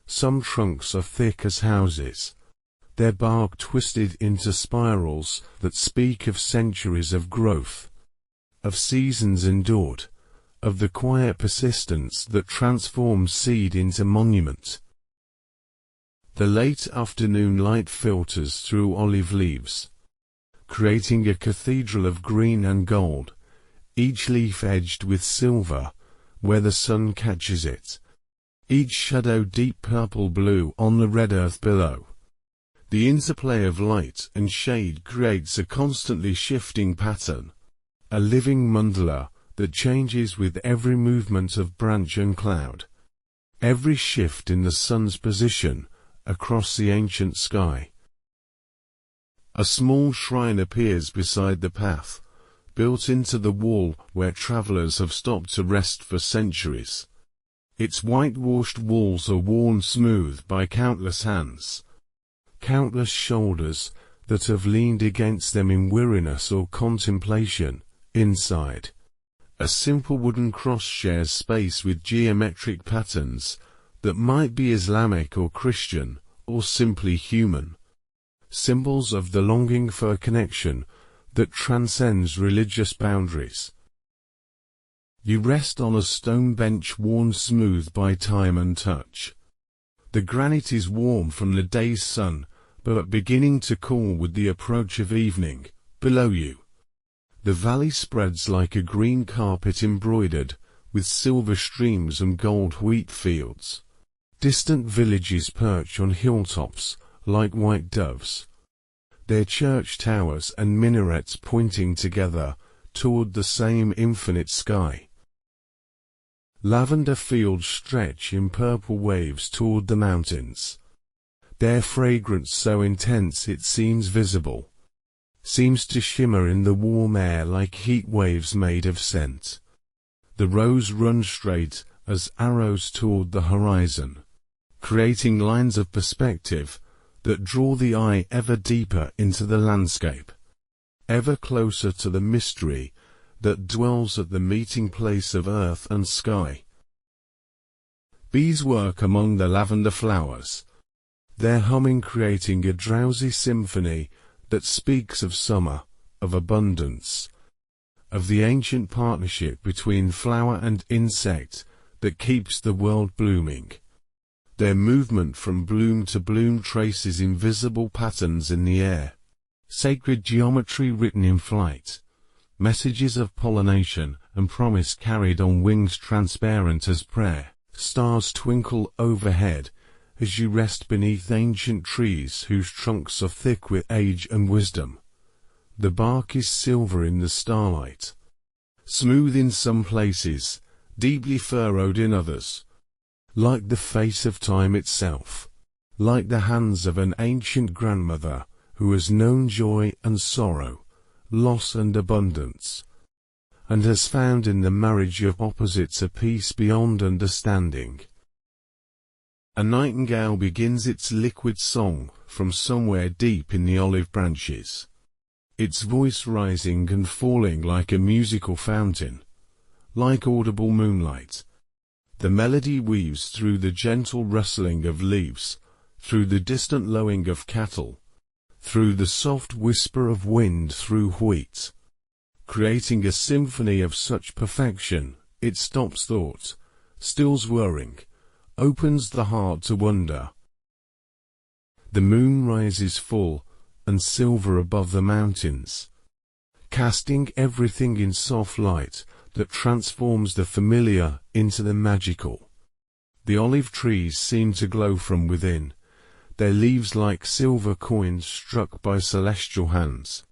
Some trunks are thick as houses, their bark twisted into spirals that speak of centuries of growth, of seasons endured, of the quiet persistence that transforms seed into monument. The late afternoon light filters through olive leaves, creating a cathedral of green and gold, each leaf edged with silver where the sun catches it, each shadow deep purple blue on the red earth below. The interplay of light and shade creates a constantly shifting pattern, a living mandala that changes with every movement of branch and cloud, every shift in the sun's position across the ancient sky. A small shrine appears beside the path, built into the wall where travelers have stopped to rest for centuries. Its whitewashed walls are worn smooth by countless hands, countless shoulders that have leaned against them in weariness or contemplation. Inside, a simple wooden cross shares space with geometric patterns that might be Islamic or Christian, or simply human, symbols of the longing for a connection that transcends religious boundaries. You rest on a stone bench worn smooth by time and touch. The granite is warm from the day's sun, but beginning to cool with the approach of evening. Below you, the valley spreads like a green carpet embroidered with silver streams and gold wheat fields. Distant villages perch on hilltops like white doves, their church towers and minarets pointing together toward the same infinite sky. Lavender fields stretch in purple waves toward the mountains, their fragrance so intense it seems visible, seems to shimmer in the warm air like heat waves made of scent. The rows run straight as arrows toward the horizon, creating lines of perspective that draw the eye ever deeper into the landscape, ever closer to the mystery that dwells at the meeting place of earth and sky. Bees work among the lavender flowers, their humming creating a drowsy symphony that speaks of summer, of abundance, of the ancient partnership between flower and insect that keeps the world blooming. Their movement from bloom to bloom traces invisible patterns in the air, sacred geometry written in flight, messages of pollination and promise carried on wings transparent as prayer. Stars twinkle overhead as you rest beneath ancient trees whose trunks are thick with age and wisdom. The bark is silver in the starlight, smooth in some places, deeply furrowed in others, like the face of time itself, like the hands of an ancient grandmother who has known joy and sorrow, loss and abundance, and has found in the marriage of opposites a peace beyond understanding. A nightingale begins its liquid song from somewhere deep in the olive branches, its voice rising and falling like a musical fountain, like audible moonlight. The melody weaves through the gentle rustling of leaves, through the distant lowing of cattle, through the soft whisper of wind through wheat, creating a symphony of such perfection, it stops thought, stills worrying, opens the heart to wonder. The moon rises full and silver above the mountains, casting everything in soft light that transforms the familiar into the magical. The olive trees seem to glow from within, their leaves like silver coins struck by celestial hands.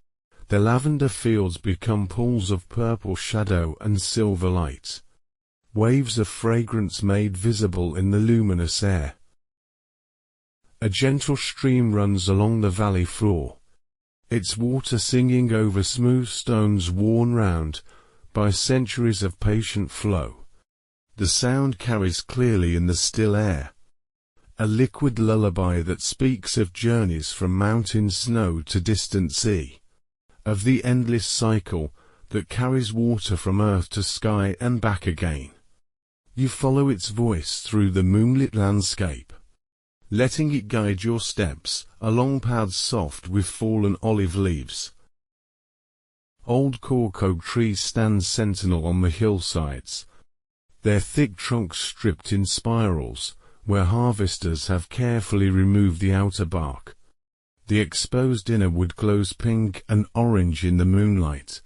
The lavender fields become pools of purple shadow and silver light, waves of fragrance made visible in the luminous air. A gentle stream runs along the valley floor, its water singing over smooth stones worn round by centuries of patient flow. The sound carries clearly in the still air, a liquid lullaby that speaks of journeys from mountain snow to distant sea, of the endless cycle that carries water from earth to sky and back again. You follow its voice through the moonlit landscape, letting it guide your steps along paths soft with fallen olive leaves. Old cork oak trees stand sentinel on the hillsides, their thick trunks stripped in spirals, where harvesters have carefully removed the outer bark. The exposed inner wood glows pink and orange in the moonlight,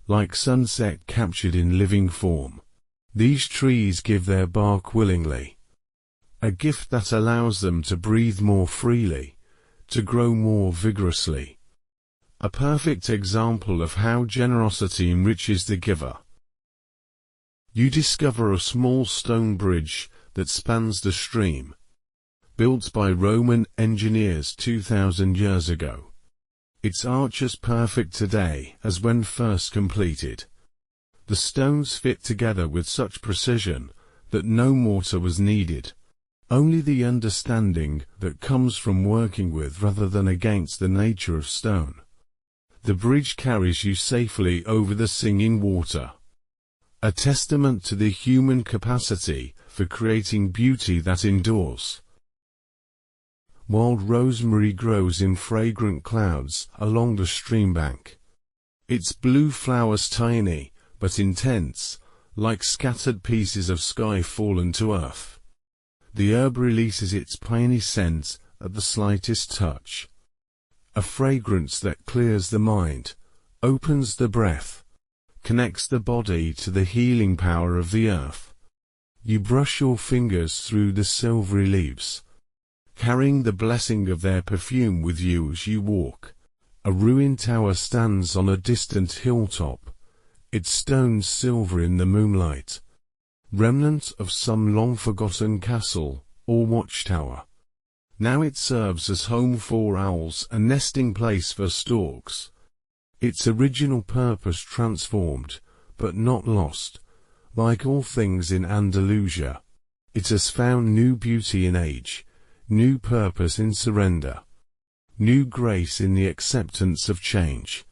like sunset captured in living form. These trees give their bark willingly, a gift that allows them to breathe more freely, to grow more vigorously. A perfect example of how generosity enriches the giver. You discover a small stone bridge that spans the stream, built by Roman engineers 2,000 years ago. Its arch as perfect today as when first completed. The stones fit together with such precision that no mortar was needed, only the understanding that comes from working with rather than against the nature of stone. The bridge carries you safely over the singing water, a testament to the human capacity for creating beauty that endures. Wild rosemary grows in fragrant clouds along the stream bank, its blue flowers tiny but intense, like scattered pieces of sky fallen to earth. The herb releases its piney scent at the slightest touch, a fragrance that clears the mind, opens the breath, connects the body to the healing power of the earth. You brush your fingers through the silvery leaves, carrying the blessing of their perfume with you as you walk. A ruined tower stands on a distant hilltop, its stones silver in the moonlight, remnant of some long-forgotten castle or watchtower. Now it serves as home for owls, a nesting place for storks. Its original purpose transformed, but not lost. Like all things in Andalusia, it has found new beauty in age, new purpose in surrender, new grace in the acceptance of change.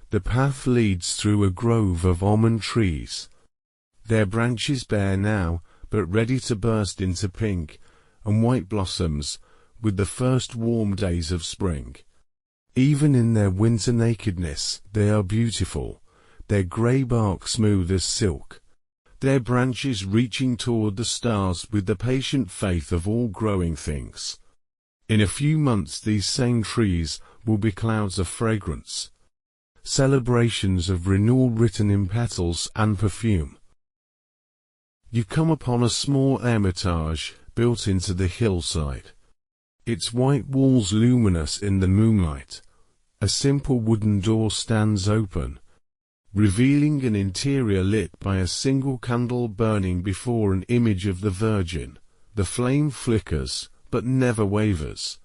The path leads through a grove of almond trees. Their branches bare now, but ready to burst into pink and white blossoms with the first warm days of spring. Even in their winter nakedness, they are beautiful, their grey bark smooth as silk, their branches reaching toward the stars with the patient faith of all growing things. In a few months these same trees will be clouds of fragrance, celebrations of renewal written in petals and perfume. You come upon a small hermitage built into the hillside, its white walls luminous in the moonlight. A simple wooden door stands open, revealing an interior lit by a single candle burning before an image of the Virgin. The flame flickers, but never wavers,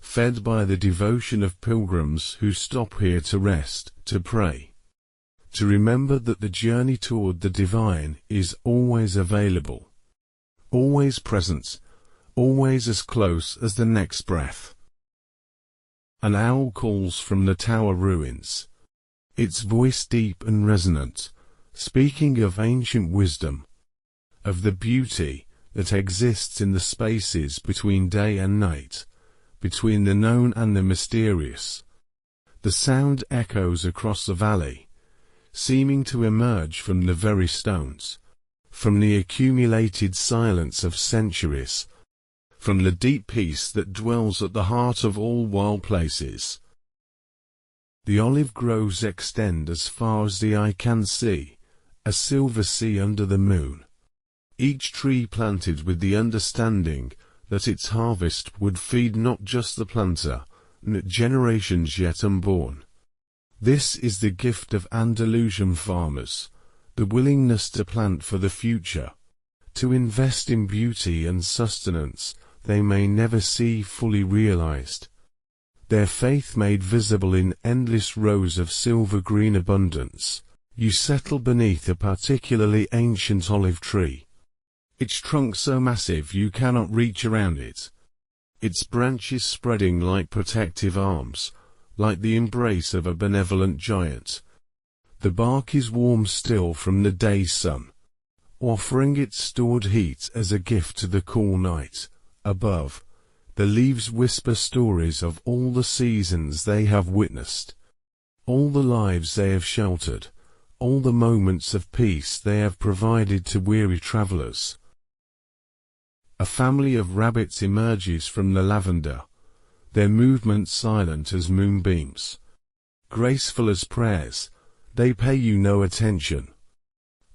fed by the devotion of pilgrims who stop here to rest, to pray, to remember that the journey toward the divine is always available, always present, always as close as the next breath. An owl calls from the tower ruins, its voice deep and resonant, speaking of ancient wisdom, of the beauty that exists in the spaces between day and night, between the known and the mysterious. The sound echoes across the valley, seeming to emerge from the very stones, from the accumulated silence of centuries, from the deep peace that dwells at the heart of all wild places. The olive groves extend as far as the eye can see, a silver sea under the moon, each tree planted with the understanding that its harvest would feed not just the planter, but generations yet unborn. This is the gift of Andalusian farmers, the willingness to plant for the future, to invest in beauty and sustenance they may never see fully realized. Their faith made visible in endless rows of silver-green abundance. You settle beneath a particularly ancient olive tree, its trunk so massive you cannot reach around it, its branches spreading like protective arms, like the embrace of a benevolent giant. The bark is warm still from the day's sun, offering its stored heat as a gift to the cool night. Above, the leaves whisper stories of all the seasons they have witnessed, all the lives they have sheltered, all the moments of peace they have provided to weary travelers. A family of rabbits emerges from the lavender, their movements silent as moonbeams, graceful as prayers. They pay you no attention.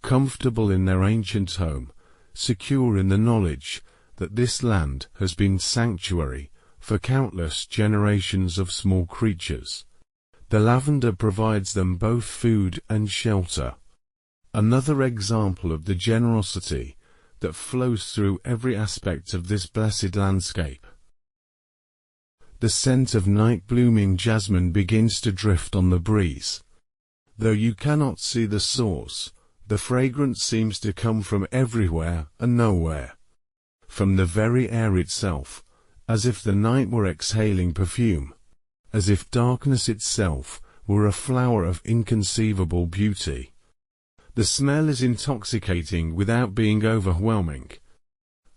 Comfortable in their ancient home, secure in the knowledge that this land has been sanctuary for countless generations of small creatures. The lavender provides them both food and shelter. Another example of the generosity that flows through every aspect of this blessed landscape. The scent of night-blooming jasmine begins to drift on the breeze. Though you cannot see the source, the fragrance seems to come from everywhere and nowhere. From the very air itself, as if the night were exhaling perfume, as if darkness itself were a flower of inconceivable beauty. The smell is intoxicating without being overwhelming,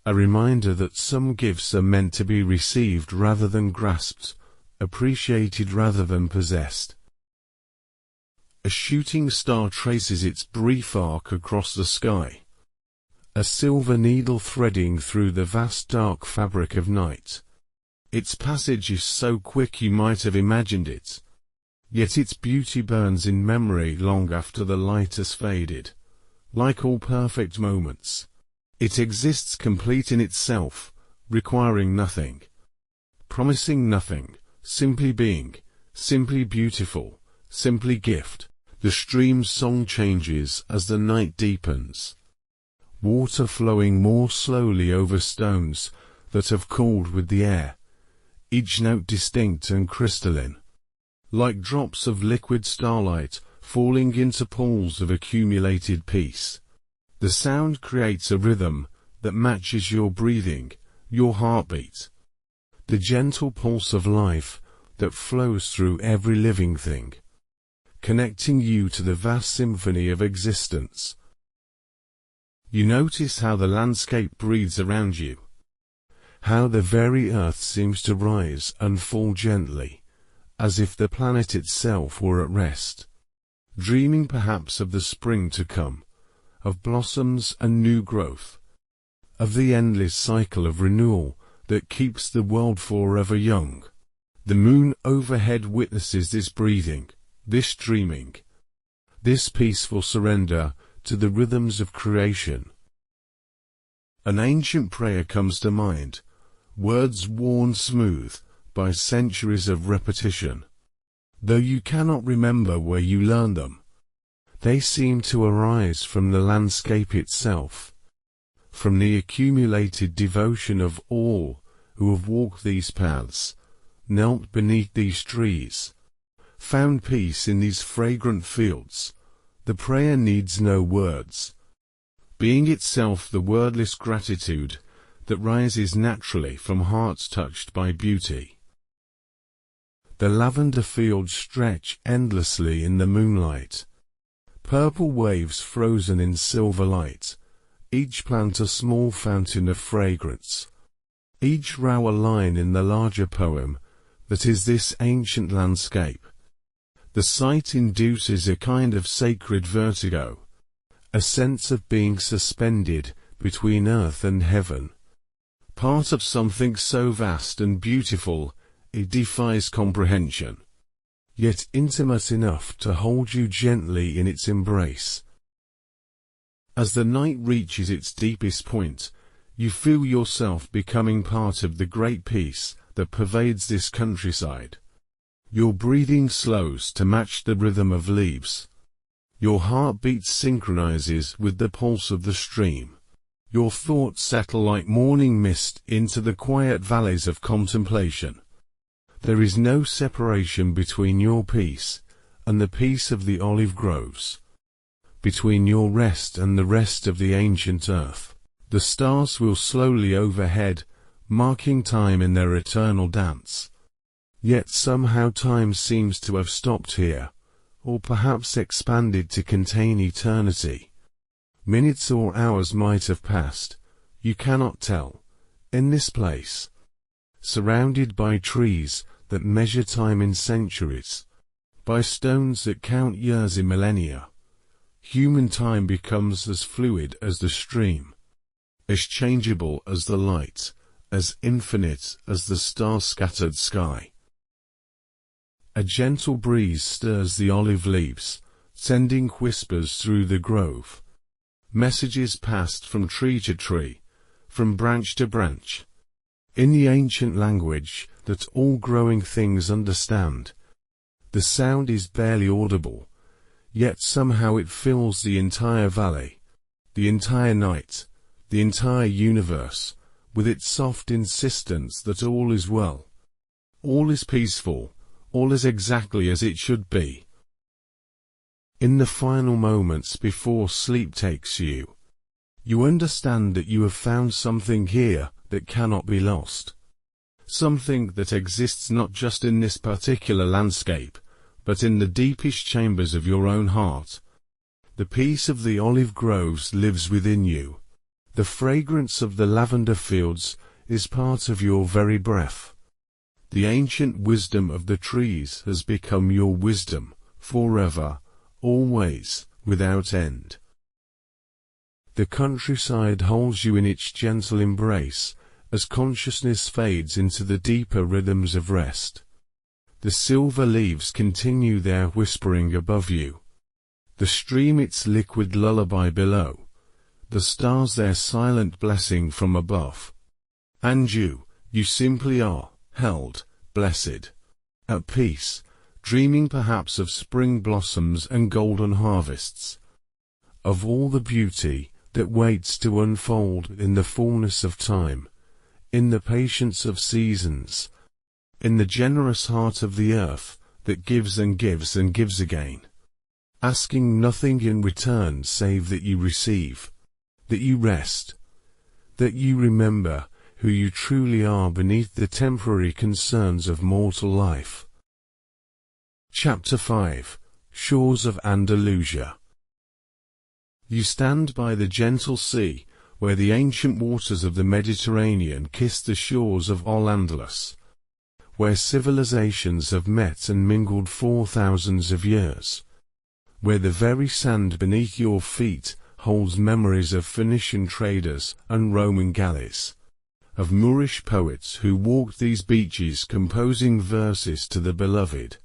a reminder that some gifts are meant to be received rather than grasped, appreciated rather than possessed. A shooting star traces its brief arc across the sky, a silver needle threading through the vast dark fabric of night. Its passage is so quick you might have imagined it, yet its beauty burns in memory long after the light has faded. Like all perfect moments, it exists complete in itself, requiring nothing, promising nothing, simply being, simply beautiful, simply gift. The stream's song changes as the night deepens. Water flowing more slowly over stones that have cooled with the air, each note distinct and crystalline, like drops of liquid starlight falling into pools of accumulated peace. The sound creates a rhythm that matches your breathing, your heartbeat, the gentle pulse of life that flows through every living thing, connecting you to the vast symphony of existence. You notice how the landscape breathes around you, how the very earth seems to rise and fall gently, as if the planet itself were at rest, dreaming perhaps of the spring to come, of blossoms and new growth, of the endless cycle of renewal that keeps the world forever young. The moon overhead witnesses this breathing, this dreaming, this peaceful surrender to the rhythms of creation. An ancient prayer comes to mind, words worn smooth by centuries of repetition. Though you cannot remember where you learned them, they seem to arise from the landscape itself, from the accumulated devotion of all who have walked these paths, knelt beneath these trees, found peace in these fragrant fields. The prayer needs no words, being itself the wordless gratitude that rises naturally from hearts touched by beauty. The lavender fields stretch endlessly in the moonlight, purple waves frozen in silver light, each plant a small fountain of fragrance, each row a line in the larger poem that is this ancient landscape. The sight induces a kind of sacred vertigo, a sense of being suspended between earth and heaven, part of something so vast and beautiful it defies comprehension, yet intimate enough to hold you gently in its embrace. As the night reaches its deepest point, you feel yourself becoming part of the great peace that pervades this countryside. Your breathing slows to match the rhythm of leaves. Your heartbeat synchronizes with the pulse of the stream. Your thoughts settle like morning mist into the quiet valleys of contemplation. There is no separation between your peace and the peace of the olive groves, between your rest and the rest of the ancient earth. The stars will slowly overhead, marking time in their eternal dance. Yet somehow time seems to have stopped here, or perhaps expanded to contain eternity. Minutes or hours might have passed, you cannot tell, in this place, surrounded by trees that measure time in centuries, by stones that count years in millennia. Human time becomes as fluid as the stream, as changeable as the light, as infinite as the star-scattered sky. A gentle breeze stirs the olive leaves, sending whispers through the grove. Messages passed from tree to tree, from branch to branch, in the ancient language that all growing things understand. The sound is barely audible, yet somehow it fills the entire valley, the entire night, the entire universe, with its soft insistence that all is well, all is peaceful, all is exactly as it should be. In the final moments before sleep takes you, you understand that you have found something here that cannot be lost. Something that exists not just in this particular landscape, but in the deepest chambers of your own heart. The peace of the olive groves lives within you. The fragrance of the lavender fields is part of your very breath. The ancient wisdom of the trees has become your wisdom, forever, always, without end. The countryside holds you in its gentle embrace, as consciousness fades into the deeper rhythms of rest. The silver leaves continue their whispering above you, the stream its liquid lullaby below, the stars their silent blessing from above. And you simply are, held, blessed, at peace, dreaming perhaps of spring blossoms and golden harvests, of all the beauty that waits to unfold in the fullness of time, in the patience of seasons, in the generous heart of the earth that gives and gives and gives again, asking nothing in return save that you receive, that you rest, that you remember who you truly are beneath the temporary concerns of mortal life. Chapter 5. Shores of Andalusia. You stand by the gentle sea, where the ancient waters of the Mediterranean kiss the shores of Al-Andalus, where civilizations have met and mingled for thousands of years, where the very sand beneath your feet holds memories of Phoenician traders and Roman galleys, of Moorish poets who walked these beaches composing verses to the beloved,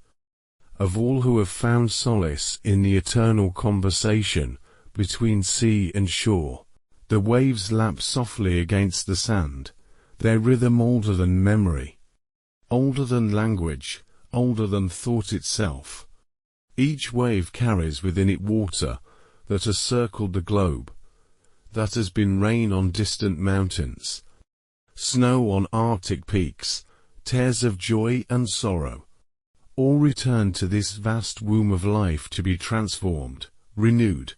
of all who have found solace in the eternal conversation between sea and shore. The waves lap softly against the sand, their rhythm older than memory, older than language, older than thought itself. Each wave carries within it water that has circled the globe, that has been rain on distant mountains, snow on Arctic peaks, tears of joy and sorrow. All return to this vast womb of life to be transformed, renewed,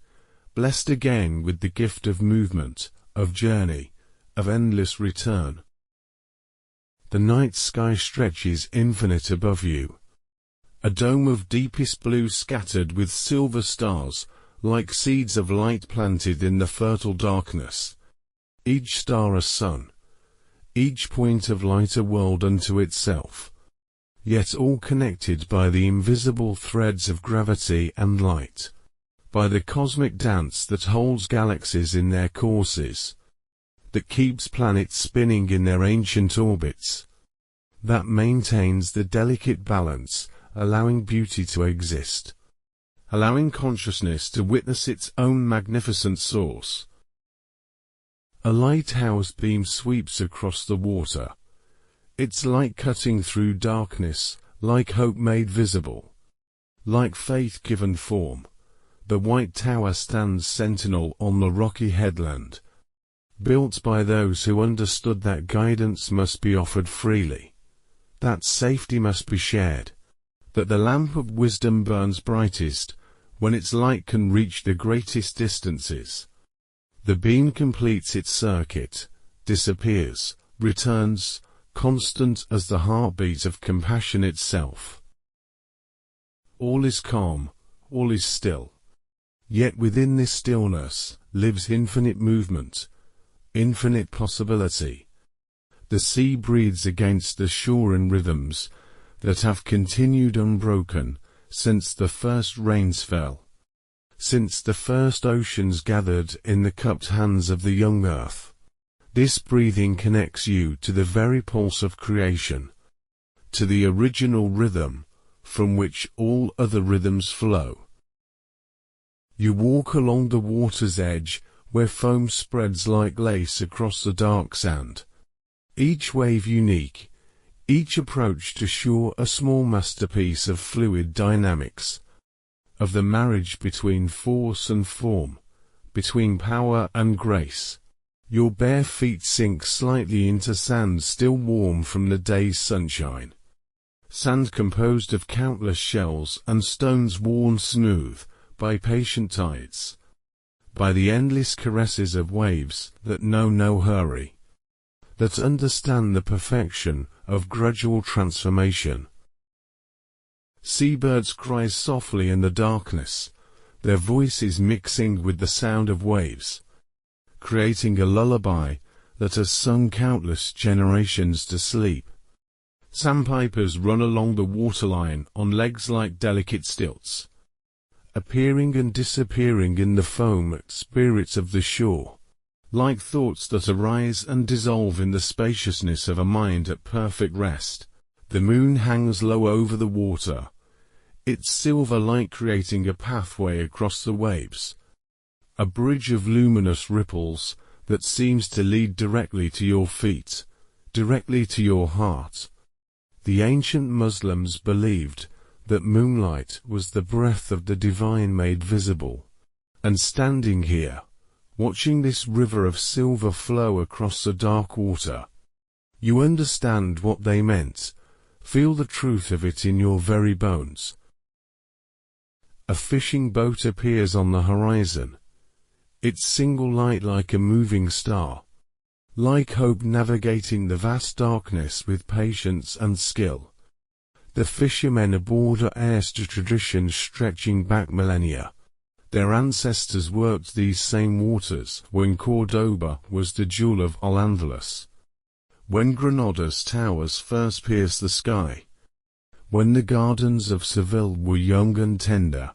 blessed again with the gift of movement, of journey, of endless return. The night sky stretches infinite above you, a dome of deepest blue scattered with silver stars, like seeds of light planted in the fertile darkness, each star a sun, each point of light a world unto itself, yet all connected by the invisible threads of gravity and light, by the cosmic dance that holds galaxies in their courses, that keeps planets spinning in their ancient orbits, that maintains the delicate balance, allowing beauty to exist, allowing consciousness to witness its own magnificent source. A lighthouse beam sweeps across the water, its light cutting through darkness, like hope made visible, like faith given form. The white tower stands sentinel on the rocky headland, built by those who understood that guidance must be offered freely, that safety must be shared, that the lamp of wisdom burns brightest when its light can reach the greatest distances. The beam completes its circuit, disappears, returns, constant as the heartbeat of compassion itself. All is calm, all is still. Yet within this stillness lives infinite movement, infinite possibility. The sea breathes against the shore in rhythms that have continued unbroken since the first rains fell, since the first oceans gathered in the cupped hands of the young earth. This breathing connects you to the very pulse of creation, to the original rhythm from which all other rhythms flow. You walk along the water's edge where foam spreads like lace across the dark sand, each wave unique, each approach to shore a small masterpiece of fluid dynamics, of the marriage between force and form, between power and grace. Your bare feet sink slightly into sand still warm from the day's sunshine, sand composed of countless shells and stones worn smooth by patient tides, by the endless caresses of waves that know no hurry, that understand the perfection of gradual transformation. Seabirds cry softly in the darkness, their voices mixing with the sound of waves, creating a lullaby that has sung countless generations to sleep. Sandpipers run along the waterline on legs like delicate stilts, appearing and disappearing in the foam spirits of the shore, like thoughts that arise and dissolve in the spaciousness of a mind at perfect rest. The moon hangs low over the water, its silver light creating a pathway across the waves, a bridge of luminous ripples that seems to lead directly to your feet, directly to your heart. The ancient Muslims believed that moonlight was the breath of the divine made visible. And standing here, watching this river of silver flow across the dark water, you understand what they meant, feel the truth of it in your very bones. A fishing boat appears on the horizon, its single light like a moving star, like hope navigating the vast darkness with patience and skill. The fishermen aboard are heirs to traditions stretching back millennia. Their ancestors worked these same waters when Córdoba was the jewel of Al-Andalus, when Granada's towers first pierced the sky, when the gardens of Seville were young and tender.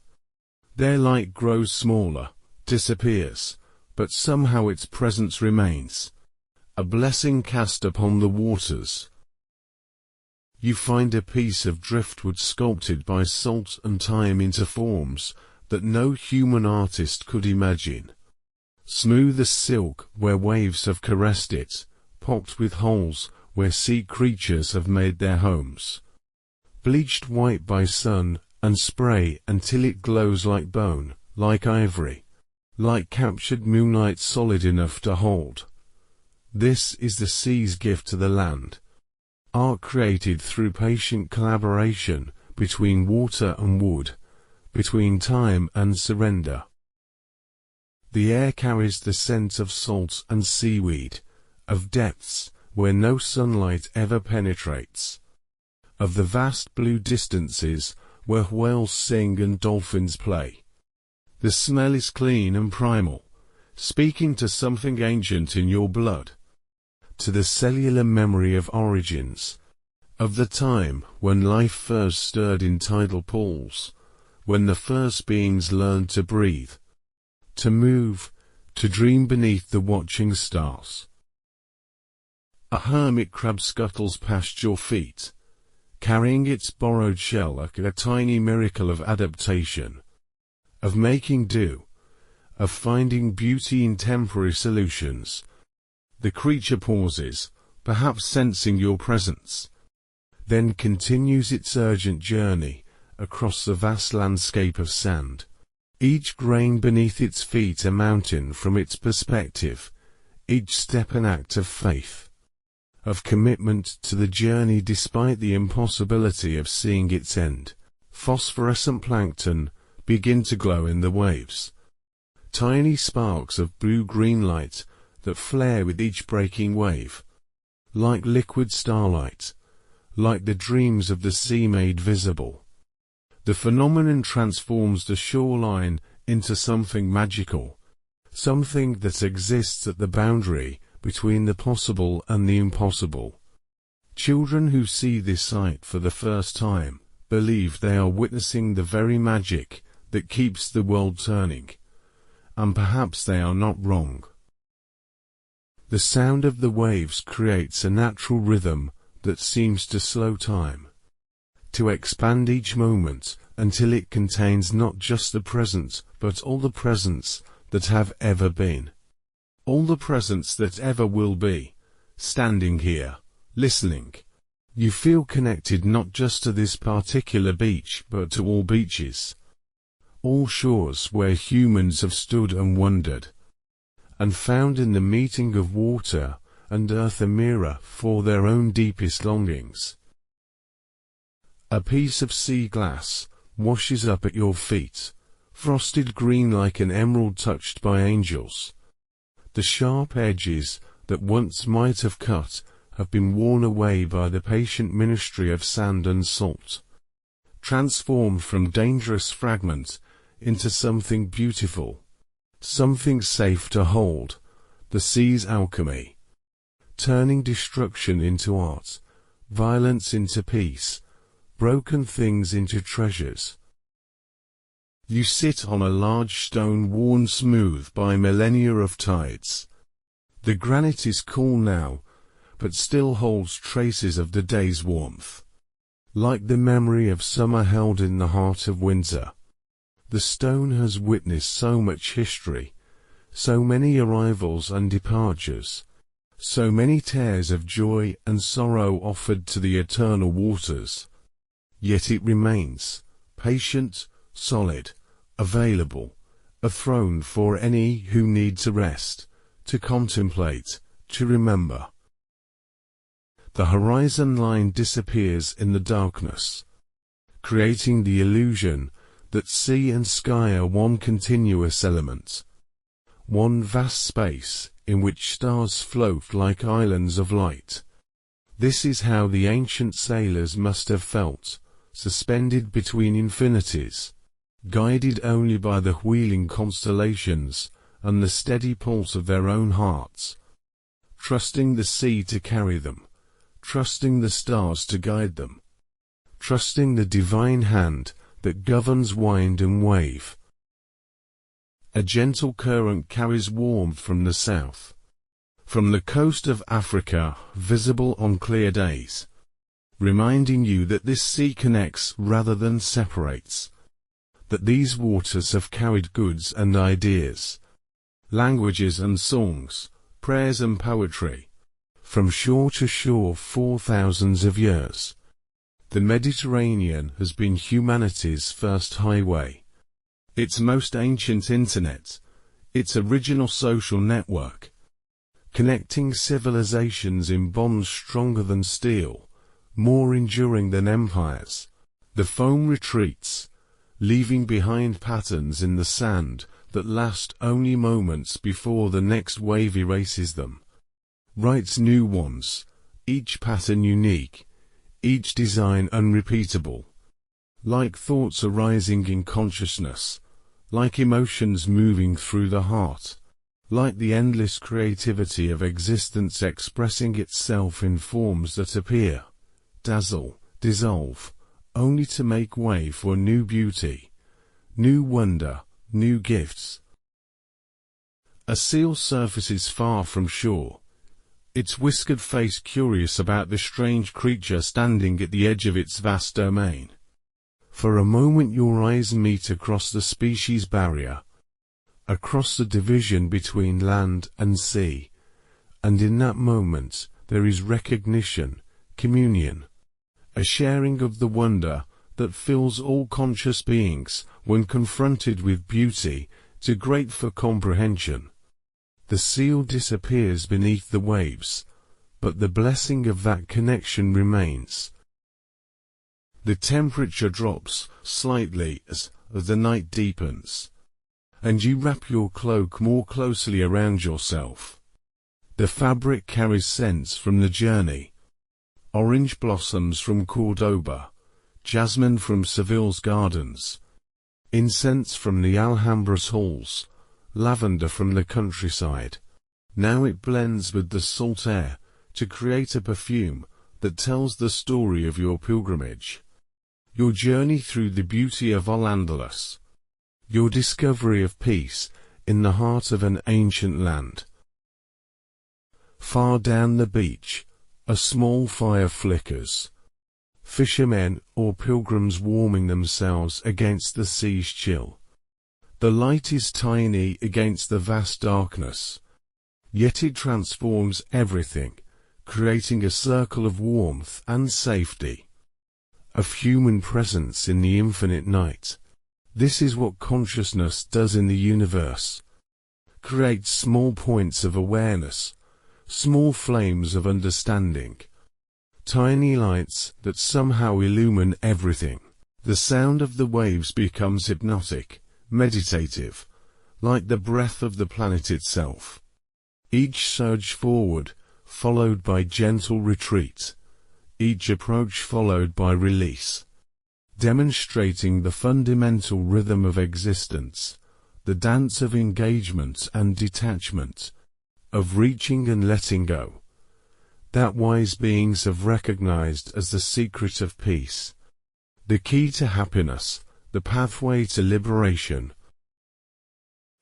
Their light grows smaller, disappears, but somehow its presence remains, a blessing cast upon the waters. You find a piece of driftwood sculpted by salt and time into forms that no human artist could imagine. Smooth as silk where waves have caressed it, pocked with holes where sea creatures have made their homes. Bleached white by sun and spray until it glows like bone, like ivory, like captured moonlight solid enough to hold. This is the sea's gift to the land. Art created through patient collaboration between water and wood, between time and surrender. The air carries the scent of salt and seaweed, of depths where no sunlight ever penetrates, of the vast blue distances where whales sing and dolphins play. The smell is clean and primal, speaking to something ancient in your blood, to the cellular memory of origins, of the time when life first stirred in tidal pools, when the first beings learned to breathe, to move, to dream beneath the watching stars. A hermit crab scuttles past your feet, carrying its borrowed shell like a tiny miracle of adaptation, of making do, of finding beauty in temporary solutions. The creature pauses, perhaps sensing your presence, then continues its urgent journey across the vast landscape of sand. Each grain beneath its feet a mountain from its perspective, each step an act of faith, of commitment to the journey despite the impossibility of seeing its end. Phosphorescent plankton begin to glow in the waves, tiny sparks of blue-green light that flare with each breaking wave, like liquid starlight, like the dreams of the sea made visible. The phenomenon transforms the shoreline into something magical, something that exists at the boundary between the possible and the impossible. Children who see this sight for the first time believe they are witnessing the very magic that keeps the world turning, and perhaps they are not wrong. The sound of the waves creates a natural rhythm that seems to slow time, to expand each moment until it contains not just the present but all the presents that have ever been, all the presents that ever will be. Standing here, listening, you feel connected not just to this particular beach but to all beaches, all shores where humans have stood and wondered, and found in the meeting of water and earth a mirror for their own deepest longings. A piece of sea glass washes up at your feet, frosted green like an emerald touched by angels. The sharp edges that once might have cut have been worn away by the patient ministry of sand and salt, transformed from dangerous fragment into something beautiful, something safe to hold, the sea's alchemy, turning destruction into art, violence into peace, broken things into treasures. You sit on a large stone worn smooth by millennia of tides. The granite is cool now, but still holds traces of the day's warmth, like the memory of summer held in the heart of winter. The stone has witnessed so much history, so many arrivals and departures, so many tears of joy and sorrow offered to the eternal waters. yet it remains patient, solid, available, a throne for any who need to rest, to contemplate, to remember. The horizon line disappears in the darkness, creating the illusion that sea and sky are one continuous element, one vast space in which stars float like islands of light. This is how the ancient sailors must have felt, suspended between infinities, guided only by the wheeling constellations and the steady pulse of their own hearts, trusting the sea to carry them, trusting the stars to guide them, trusting the divine hand that governs wind and wave. A gentle current carries warmth from the south, from the coast of Africa, visible on clear days, reminding you that this sea connects rather than separates, that these waters have carried goods and ideas, languages and songs, prayers and poetry, from shore to shore for thousands of years. The Mediterranean has been humanity's first highway, its most ancient internet, its original social network, connecting civilizations in bonds stronger than steel, more enduring than empires. The foam retreats, leaving behind patterns in the sand that last only moments before the next wave erases them, writes new ones, each pattern unique, each design unrepeatable, like thoughts arising in consciousness, like emotions moving through the heart, like the endless creativity of existence expressing itself in forms that appear, dazzle, dissolve, only to make way for new beauty, new wonder, new gifts. A seal surfaces far from shore, its whiskered face curious about the strange creature standing at the edge of its vast domain. For a moment your eyes meet across the species barrier, across the division between land and sea, and in that moment there is recognition, communion, a sharing of the wonder that fills all conscious beings when confronted with beauty too great for comprehension. The seal disappears beneath the waves, but the blessing of that connection remains. The temperature drops slightly as the night deepens, and you wrap your cloak more closely around yourself. The fabric carries scents from the journey, orange blossoms from Córdoba, jasmine from Seville's gardens, incense from the Alhambra's halls, lavender from the countryside. Now it blends with the salt air to create a perfume that tells the story of your pilgrimage, your journey through the beauty of Al-Andalus, your discovery of peace in the heart of an ancient land. Far down the beach, a small fire flickers, fishermen or pilgrims warming themselves against the sea's chill. The light is tiny against the vast darkness, yet it transforms everything, creating a circle of warmth and safety, of human presence in the infinite night. This is what consciousness does in the universe. Creates small points of awareness, small flames of understanding, tiny lights that somehow illumine everything. The sound of the waves becomes hypnotic, meditative, like the breath of the planet itself. Each surge forward, followed by gentle retreat, each approach followed by release, demonstrating the fundamental rhythm of existence, the dance of engagement and detachment, of reaching and letting go, that wise beings have recognized as the secret of peace, the key to happiness, the pathway to liberation.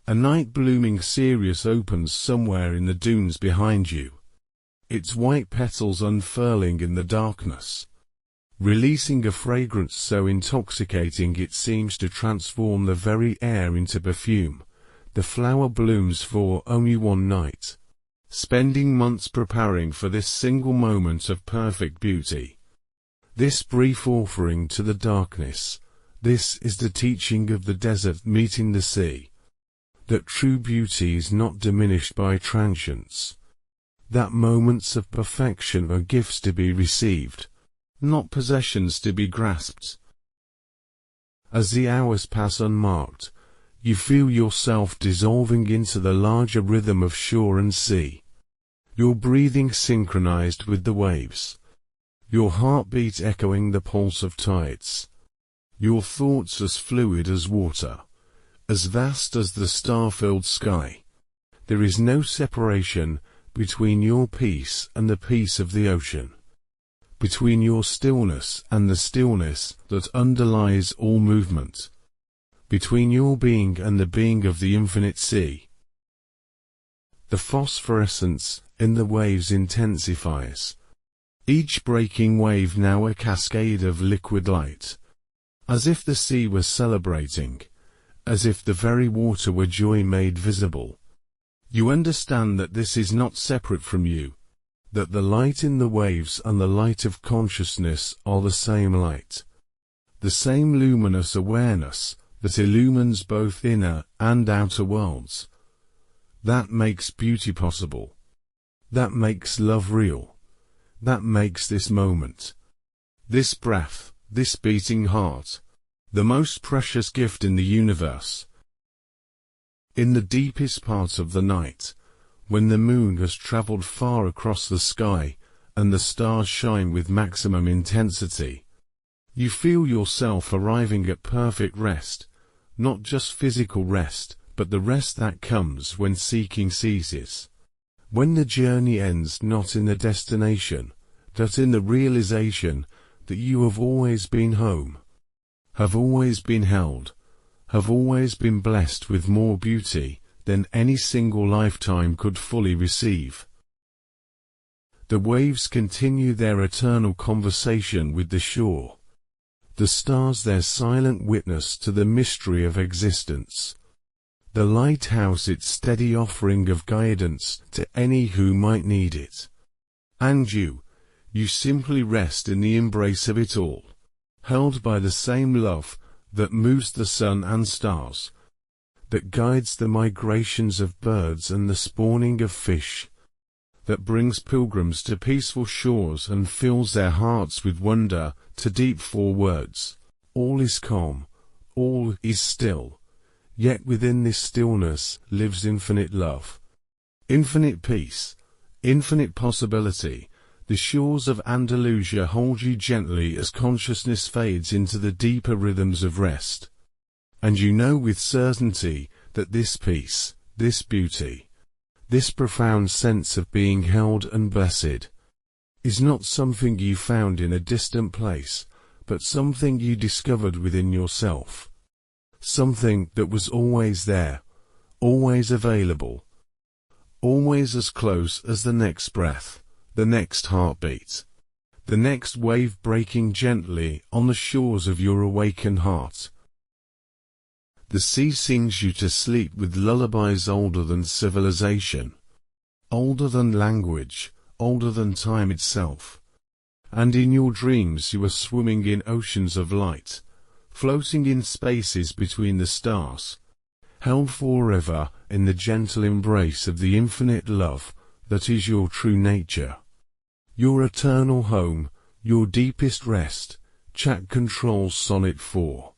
A night blooming cereus opens somewhere in the dunes behind you, its white petals unfurling in the darkness, releasing a fragrance so intoxicating it seems to transform the very air into perfume. The flower blooms for only one night, spending months preparing for this single moment of perfect beauty. This brief offering to the darkness, this is the teaching of the desert meeting the sea. That true beauty is not diminished by transience. That moments of perfection are gifts to be received, not possessions to be grasped. As the hours pass unmarked, you feel yourself dissolving into the larger rhythm of shore and sea. Your breathing synchronized with the waves. Your heartbeat echoing the pulse of tides. Your thoughts as fluid as water, as vast as the star-filled sky. There is no separation between your peace and the peace of the ocean. Between your stillness and the stillness that underlies all movement. Between your being and the being of the infinite sea. The phosphorescence in the waves intensifies. Each breaking wave now a cascade of liquid light. As if the sea were celebrating. As if the very water were joy made visible. You understand that this is not separate from you. That the light in the waves and the light of consciousness are the same light. The same luminous awareness that illumines both inner and outer worlds. That makes beauty possible. That makes love real. That makes this moment, this breath, this beating heart, the most precious gift in the universe. In the deepest part of the night, when the moon has traveled far across the sky and the stars shine with maximum intensity, you feel yourself arriving at perfect rest, not just physical rest, but the rest that comes when seeking ceases. When the journey ends not in the destination, but in the realization that you have always been home, have always been held, have always been blessed with more beauty than any single lifetime could fully receive. The waves continue their eternal conversation with the shore. The stars their silent witness to the mystery of existence. The lighthouse its steady offering of guidance to any who might need it. And you simply rest in the embrace of it all, held by the same love that moves the sun and stars, that guides the migrations of birds and the spawning of fish, that brings pilgrims to peaceful shores and fills their hearts with wonder to deep for words. All is calm, all is still, yet within this stillness lives infinite love, infinite peace, infinite possibility. The shores of Andalusia hold you gently as consciousness fades into the deeper rhythms of rest. And you know with certainty that this peace, this beauty, this profound sense of being held and blessed, is not something you found in a distant place, but something you discovered within yourself. Something that was always there, always available, always as close as the next breath, the next heartbeat, the next wave breaking gently on the shores of your awakened heart. The sea sings you to sleep with lullabies older than civilization, older than language, older than time itself. And in your dreams you are swimming in oceans of light, floating in spaces between the stars, held forever in the gentle embrace of the infinite love that is your true nature. Your eternal home, your deepest rest. Chat Control Sonnet 4.